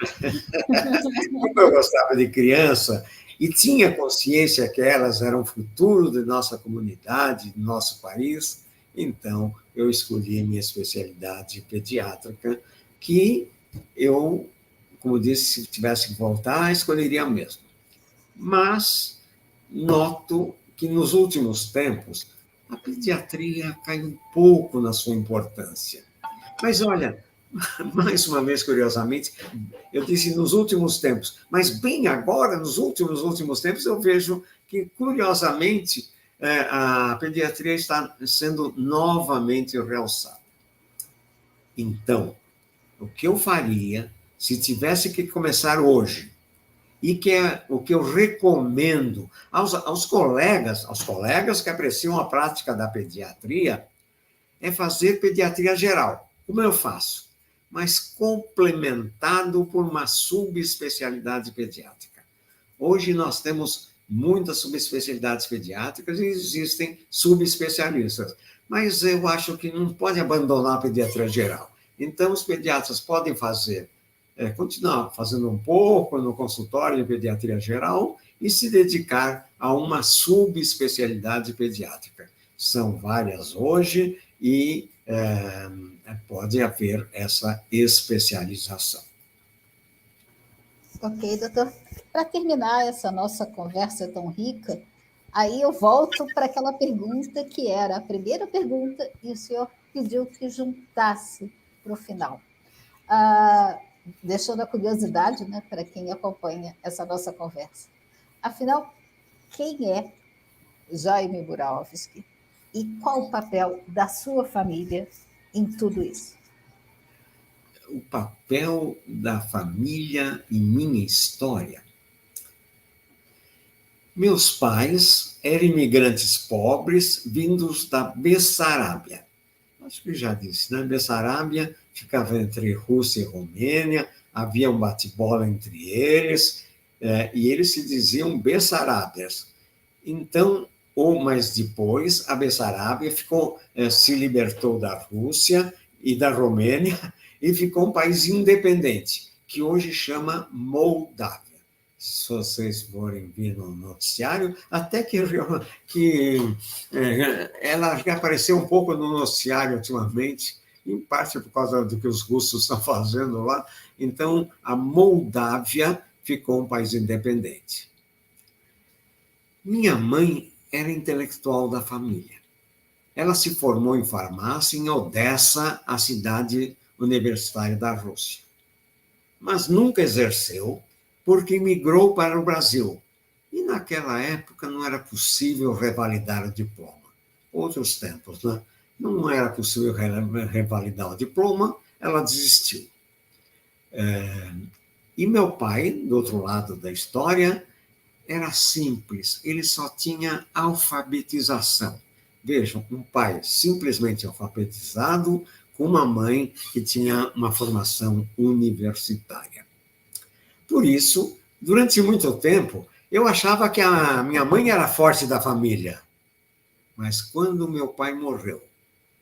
como eu gostava de criança e tinha consciência que elas eram o futuro de nossa comunidade, do nosso país, então eu escolhi minha especialidade pediátrica, que eu, como disse, se tivesse que voltar, escolheria mesmo. Mas noto que nos últimos tempos a pediatria caiu um pouco na sua importância. Mas olha, mais uma vez, curiosamente, eu disse nos últimos tempos, mas bem agora, nos últimos tempos, eu vejo que, curiosamente, a pediatria está sendo novamente realçada. Então, o que eu faria se tivesse que começar hoje, e que é o que eu recomendo aos colegas que apreciam a prática da pediatria, é fazer pediatria geral, como eu faço, mas complementado por uma subespecialidade pediátrica. Hoje nós temos muitas subespecialidades pediátricas e existem subespecialistas, mas eu acho que não pode abandonar a pediatria geral. Então, os pediatras podem continuar fazendo um pouco no consultório de pediatria geral e se dedicar a uma subespecialidade pediátrica. São várias hoje e pode haver essa especialização. Ok, doutor. Para terminar essa nossa conversa tão rica, aí eu volto para aquela pergunta que era a primeira pergunta e o senhor pediu que juntasse para o final. Deixando a curiosidade, né, para quem acompanha essa nossa conversa. Afinal, quem é Jaime Buralowski e qual o papel da sua família em tudo isso? O papel da família em minha história. Meus pais eram imigrantes pobres vindos da Bessarábia. Acho que já disse, né? Bessarábia ficava entre Rússia e Romênia, havia um bate-bola entre eles, e eles se diziam Bessarábias. Então, mas depois, a Bessarábia se libertou da Rússia e da Romênia e ficou um país independente, que hoje chama Moldávia. Se vocês forem ver no noticiário, até que ela já apareceu um pouco no noticiário ultimamente, em parte por causa do que os russos estão fazendo lá. Então, a Moldávia ficou um país independente. Minha mãe era intelectual da família. Ela se formou em farmácia em Odessa, a cidade universitária da Rússia. Mas nunca exerceu, porque migrou para o Brasil. E naquela época não era possível revalidar o diploma. Outros tempos, né? Não era possível revalidar o diploma, ela desistiu. E meu pai, do outro lado da história, era simples, ele só tinha alfabetização. Vejam, um pai simplesmente alfabetizado com uma mãe que tinha uma formação universitária. Por isso, durante muito tempo, eu achava que a minha mãe era a forte da família. Mas quando meu pai morreu,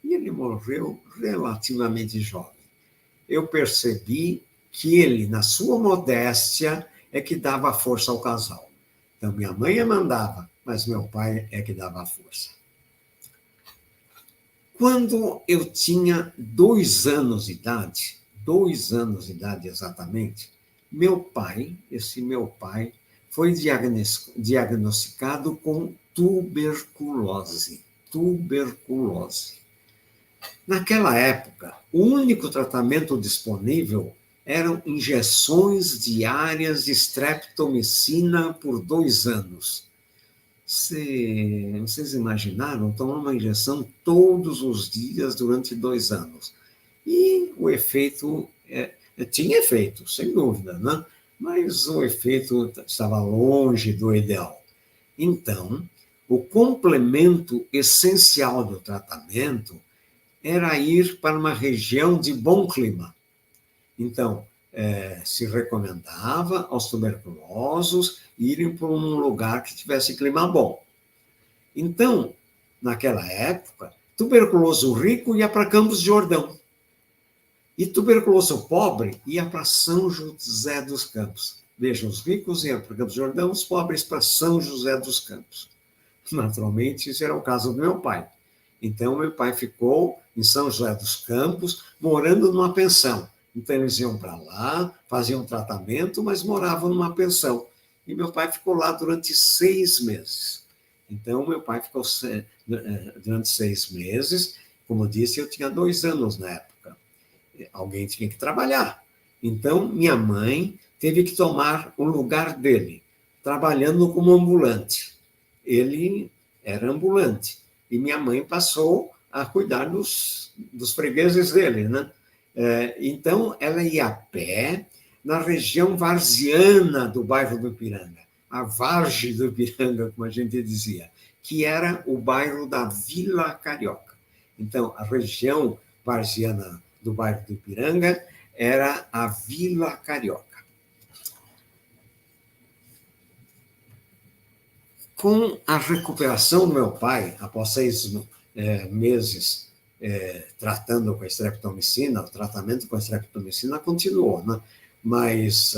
e ele morreu relativamente jovem, eu percebi que ele, na sua modéstia, é que dava força ao casal. Então, minha mãe mandava, mas meu pai é que dava força. Quando eu tinha 2 anos de idade, 2 anos de idade exatamente, esse meu pai, foi diagnosticado com tuberculose. Tuberculose. Naquela época, o único tratamento disponível eram injeções diárias de streptomicina por 2 anos. Vocês imaginaram tomar uma injeção todos os dias durante 2 anos? E o efeito tinha efeito, sem dúvida, né? Mas o efeito estava longe do ideal. Então, o complemento essencial do tratamento era ir para uma região de bom clima. Então, se recomendava aos tuberculosos irem para um lugar que tivesse clima bom. Então, naquela época, tuberculoso rico ia para Campos de Jordão. E tuberculoso pobre ia para São José dos Campos. Vejam, os ricos iam para Campos de Jordão, os pobres para São José dos Campos. Naturalmente, isso era o caso do meu pai. Então, meu pai ficou em São José dos Campos, morando numa pensão. Então, eles iam para lá, faziam tratamento, mas moravam numa pensão. E meu pai ficou lá durante 6 meses. Então, meu pai ficou durante 6 meses. Como eu disse, eu tinha 2 anos na época. Alguém tinha que trabalhar. Então, minha mãe teve que tomar o lugar dele, trabalhando como ambulante. Ele era ambulante. E minha mãe passou a cuidar dos fregueses dele, né? Então, ela ia a pé na região varziana do bairro do Ipiranga, a Vargem do Ipiranga, como a gente dizia, que era o bairro da Vila Carioca. Então, a região varziana do bairro do Ipiranga era a Vila Carioca. Com a recuperação do meu pai, após 6 meses tratando com a streptomicina, o tratamento com a streptomicina continuou, né? Mas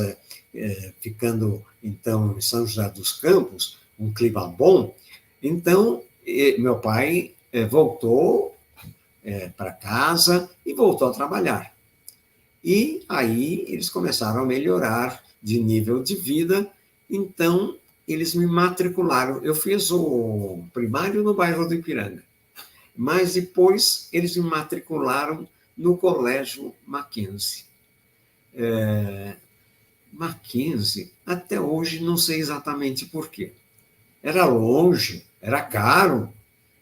ficando, então, em São José dos Campos, um clima bom, então, meu pai voltou para casa e voltou a trabalhar. E aí eles começaram a melhorar de nível de vida, então eles me matricularam. Eu fiz o primário no bairro do Ipiranga, mas depois eles me matricularam no Colégio Mackenzie. Mackenzie, até hoje não sei exatamente por quê. Era longe, era caro,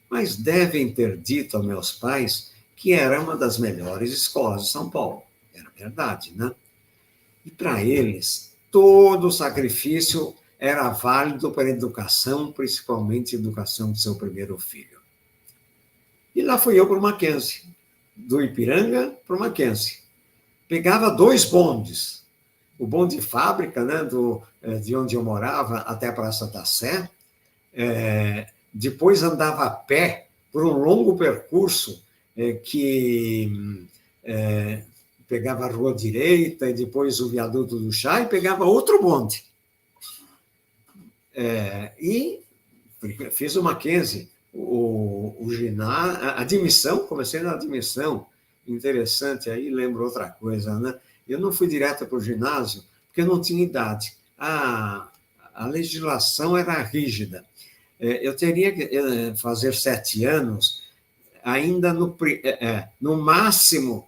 mas devem ter dito aos meus pais que era uma das melhores escolas de São Paulo. Era verdade, né? E para eles, todo sacrifício era válido para a educação, principalmente a educação do seu primeiro filho. E lá fui eu para o Mackenzie, do Ipiranga para o Mackenzie. Pegava 2 bondes. O bonde de fábrica, né, de onde eu morava até a Praça da Sé. Depois andava a pé por um longo percurso que pegava a Rua Direita e depois o Viaduto do Chá e pegava outro bonde. E fiz o Mackenzie, o ginásio, a admissão, comecei na admissão. Interessante, aí lembro outra coisa, né? Eu não fui direto para o ginásio porque eu não tinha idade. A legislação era rígida. Eu teria que fazer 7 anos, ainda no máximo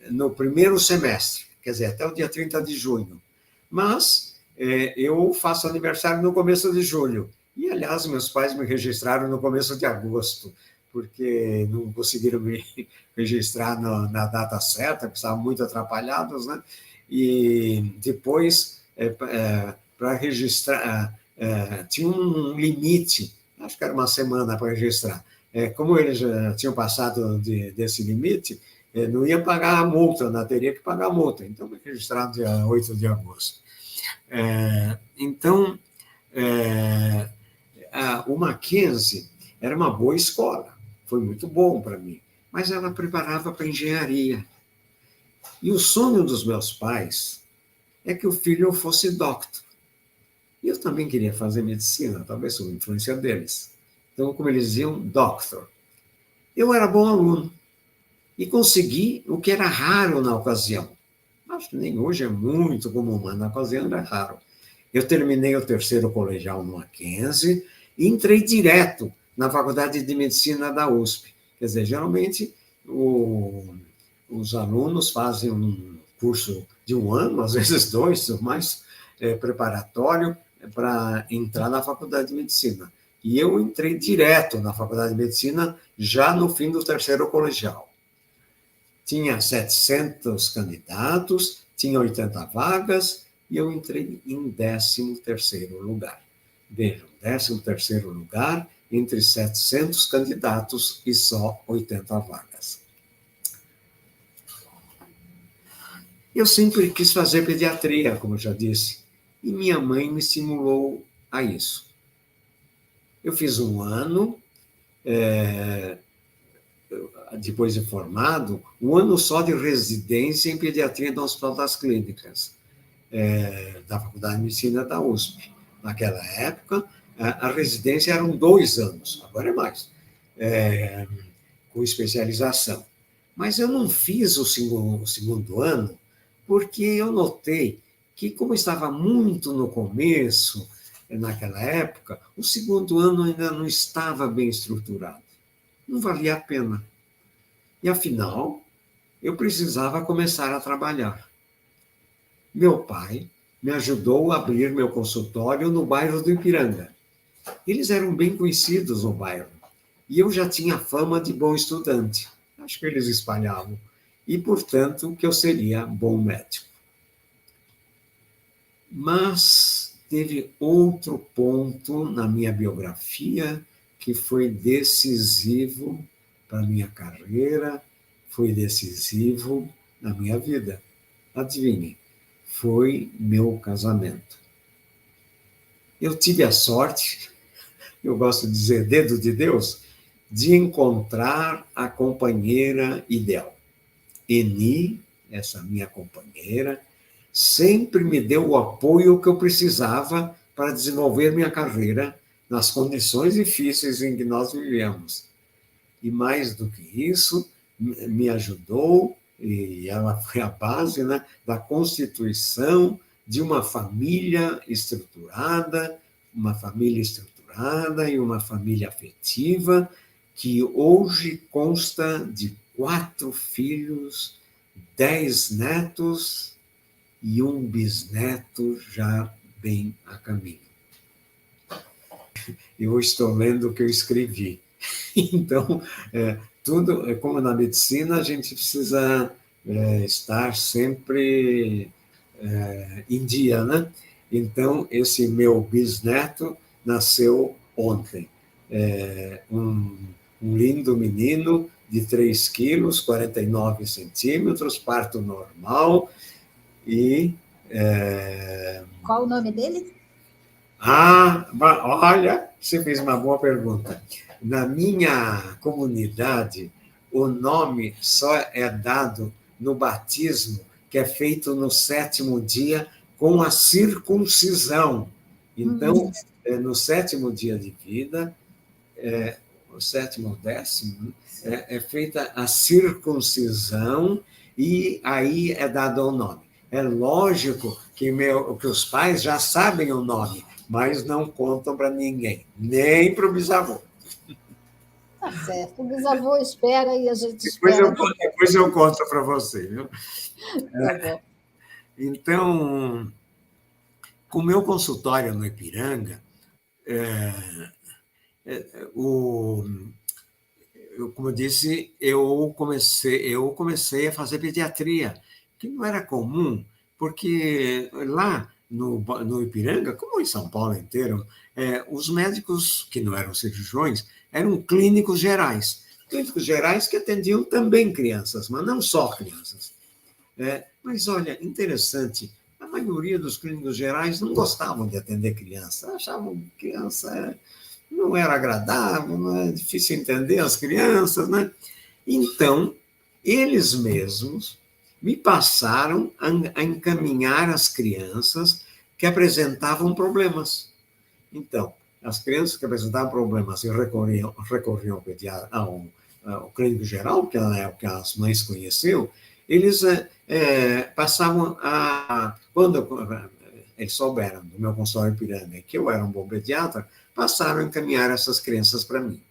no primeiro semestre, quer dizer, até o dia 30 de junho. Mas eu faço aniversário no começo de julho. E, aliás, meus pais me registraram no começo de agosto, porque não conseguiram me registrar na data certa, porque estavam muito atrapalhados, né? E depois para registrar, tinha um limite, acho que era uma semana para registrar. Como eles já tinham passado desse limite, não ia pagar a multa, não teria que pagar a multa. Então, foi registrado dia 8 de agosto. Então, o Mackenzie era uma boa escola, foi muito bom para mim, mas ela preparava para engenharia. E o sonho dos meus pais é que o filho fosse doctor. E eu também queria fazer medicina, talvez sob influência deles. Então, como eles diziam, doctor. Eu era bom aluno e consegui o que era raro na ocasião. Acho que nem hoje é muito comum, mas na ocasião era raro. Eu terminei o terceiro colegial no Mackenzie e entrei direto na Faculdade de Medicina da USP. Quer dizer, geralmente os alunos fazem um curso de um ano, às vezes dois, mais preparatório para entrar na Faculdade de Medicina. E eu entrei direto na Faculdade de Medicina já no fim do terceiro colegial. Tinha 700 candidatos, tinha 80 vagas, e eu entrei em 13º lugar. Vejam, 13º lugar entre 700 candidatos e só 80 vagas. Eu sempre quis fazer pediatria, como eu já disse, e minha mãe me estimulou a isso. Eu fiz um ano, depois de formado, um ano só de residência em pediatria no Hospital das Clínicas, da Faculdade de Medicina da USP. Naquela época, a residência eram 2 anos, agora é mais, com especialização. Mas eu não fiz o segundo ano, porque eu notei que, como estava muito no começo, naquela época, o segundo ano ainda não estava bem estruturado. Não valia a pena. E, afinal, eu precisava começar a trabalhar. Meu pai me ajudou a abrir meu consultório no bairro do Ipiranga. Eles eram bem conhecidos no bairro, e eu já tinha fama de bom estudante. Acho que eles espalhavam. E, portanto, que eu seria bom médico. Mas teve outro ponto na minha biografia que foi decisivo para a minha carreira, foi decisivo na minha vida. Adivinhe, foi meu casamento. Eu tive a sorte, eu gosto de dizer dedo de Deus, de encontrar a companheira ideal. Eni, essa minha companheira, sempre me deu o apoio que eu precisava para desenvolver minha carreira nas condições difíceis em que nós vivemos. E mais do que isso, me ajudou, e ela foi a base, né, da constituição de uma família estruturada e uma família afetiva, que hoje consta de 4 filhos, 10 netos e um bisneto já bem a caminho. Eu estou lendo o que eu escrevi. Então, tudo, como na medicina, a gente precisa estar sempre em dia, né? Então, esse meu bisneto nasceu ontem. Um lindo menino de 3 quilos, 49 centímetros, parto normal. E. Qual o nome dele? Olha, você fez uma boa pergunta. Na minha comunidade, o nome só é dado no batismo, que é feito no 7º dia, com a circuncisão. Então, no 7º dia de vida, o 7º ou 10º, é feita a circuncisão e aí é dado o nome. É lógico que os pais já sabem o nome, mas não contam para ninguém, nem para o bisavô. Tá certo, o bisavô espera e a gente espera. Depois eu conto para você, viu? Tá bom. Então, com o meu consultório no Ipiranga, como eu disse, eu comecei a fazer pediatria, que não era comum, porque lá no Ipiranga, como em São Paulo inteiro, os médicos, que não eram cirurgiões, eram clínicos gerais. Clínicos gerais que atendiam também crianças, mas não só crianças. Mas, olha, interessante, a maioria dos clínicos gerais não gostavam de atender criança, achavam que criança não era agradável, não é difícil entender as crianças, né? Então, eles mesmos me passaram a encaminhar as crianças que apresentavam problemas. Então, as crianças que apresentavam problemas e recorriam ao clínico geral, que na época as mães conheciam, eles passavam a... Quando eles souberam do meu consultório Ipiranga que eu era um bom pediatra, passaram a encaminhar essas crianças para mim.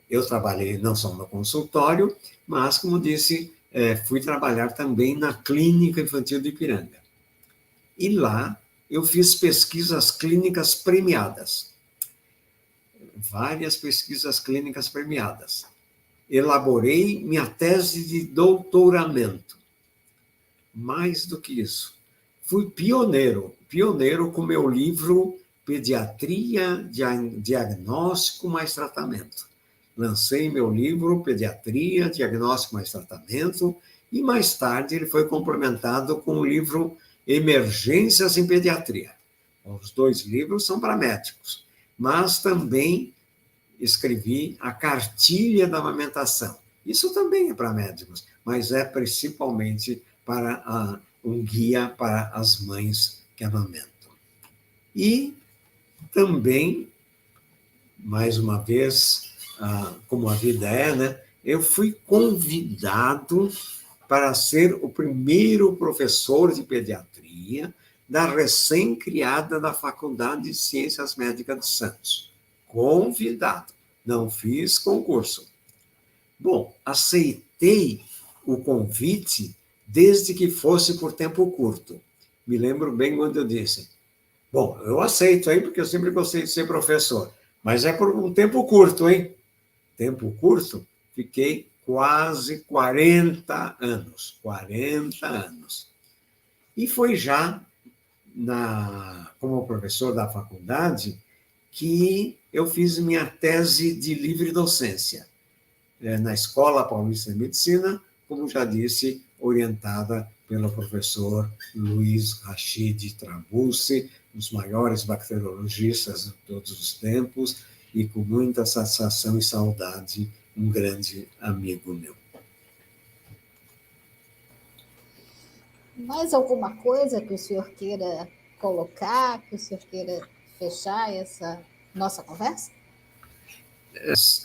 Eu trabalhei não só no consultório, mas, como disse, fui trabalhar também na Clínica Infantil de Ipiranga. E lá eu fiz pesquisas clínicas premiadas. Várias pesquisas clínicas premiadas. Elaborei minha tese de doutoramento. Mais do que isso, fui pioneiro com meu livro Pediatria, Diagnóstico mais Tratamento. Lancei meu livro Pediatria, Diagnóstico mais Tratamento, e mais tarde ele foi complementado com o livro Emergências em Pediatria. Os 2 livros são para médicos, mas também escrevi a Cartilha da Amamentação. Isso também é para médicos, mas é principalmente para um guia para as mães que amamentam. E também, mais uma vez, como a vida é, né? Eu fui convidado para ser o primeiro professor de pediatria da recém-criada da Faculdade de Ciências Médicas de Santos. Convidado, não fiz concurso. Bom, aceitei o convite desde que fosse por tempo curto. Me lembro bem quando eu disse, bom, eu aceito, hein, porque eu sempre gostei de ser professor, mas é por um tempo curto, hein? Tempo curto, fiquei quase 40 anos. 40 anos. E foi já como professor da faculdade que eu fiz minha tese de livre docência na Escola Paulista de Medicina, como já disse, orientada pelo professor Luiz Rachid Trabucci, um dos maiores bacteriologistas de todos os tempos, e com muita satisfação e saudade, um grande amigo meu. Mais alguma coisa que o senhor queira colocar, que o senhor queira fechar essa nossa conversa?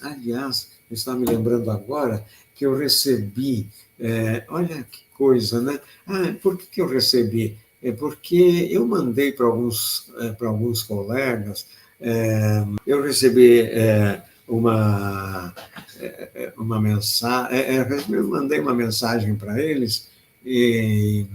Aliás, está me lembrando agora que eu recebi, olha que coisa, né? Por que eu recebi? Porque eu mandei para alguns colegas, eu recebi uma mensagem, eu mandei uma mensagem para eles e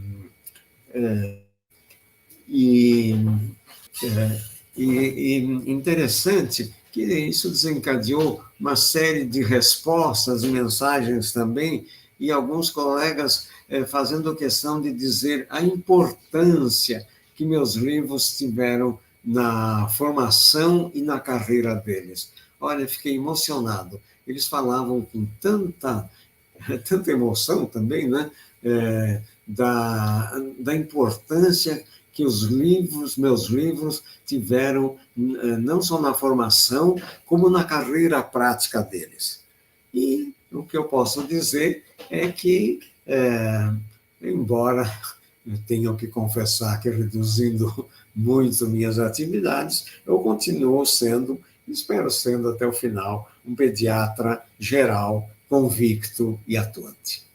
interessante que isso desencadeou uma série de respostas e mensagens também, e alguns colegas fazendo questão de dizer a importância que meus livros tiveram na formação e na carreira deles. Olha, fiquei emocionado. Eles falavam com tanta emoção também, né? Da importância que meus livros tiveram, não só na formação, como na carreira prática deles. E o que eu posso dizer é que, embora eu tenha que confessar que reduzindo muito minhas atividades, eu continuo sendo, espero sendo até o final, um pediatra geral, convicto e atuante.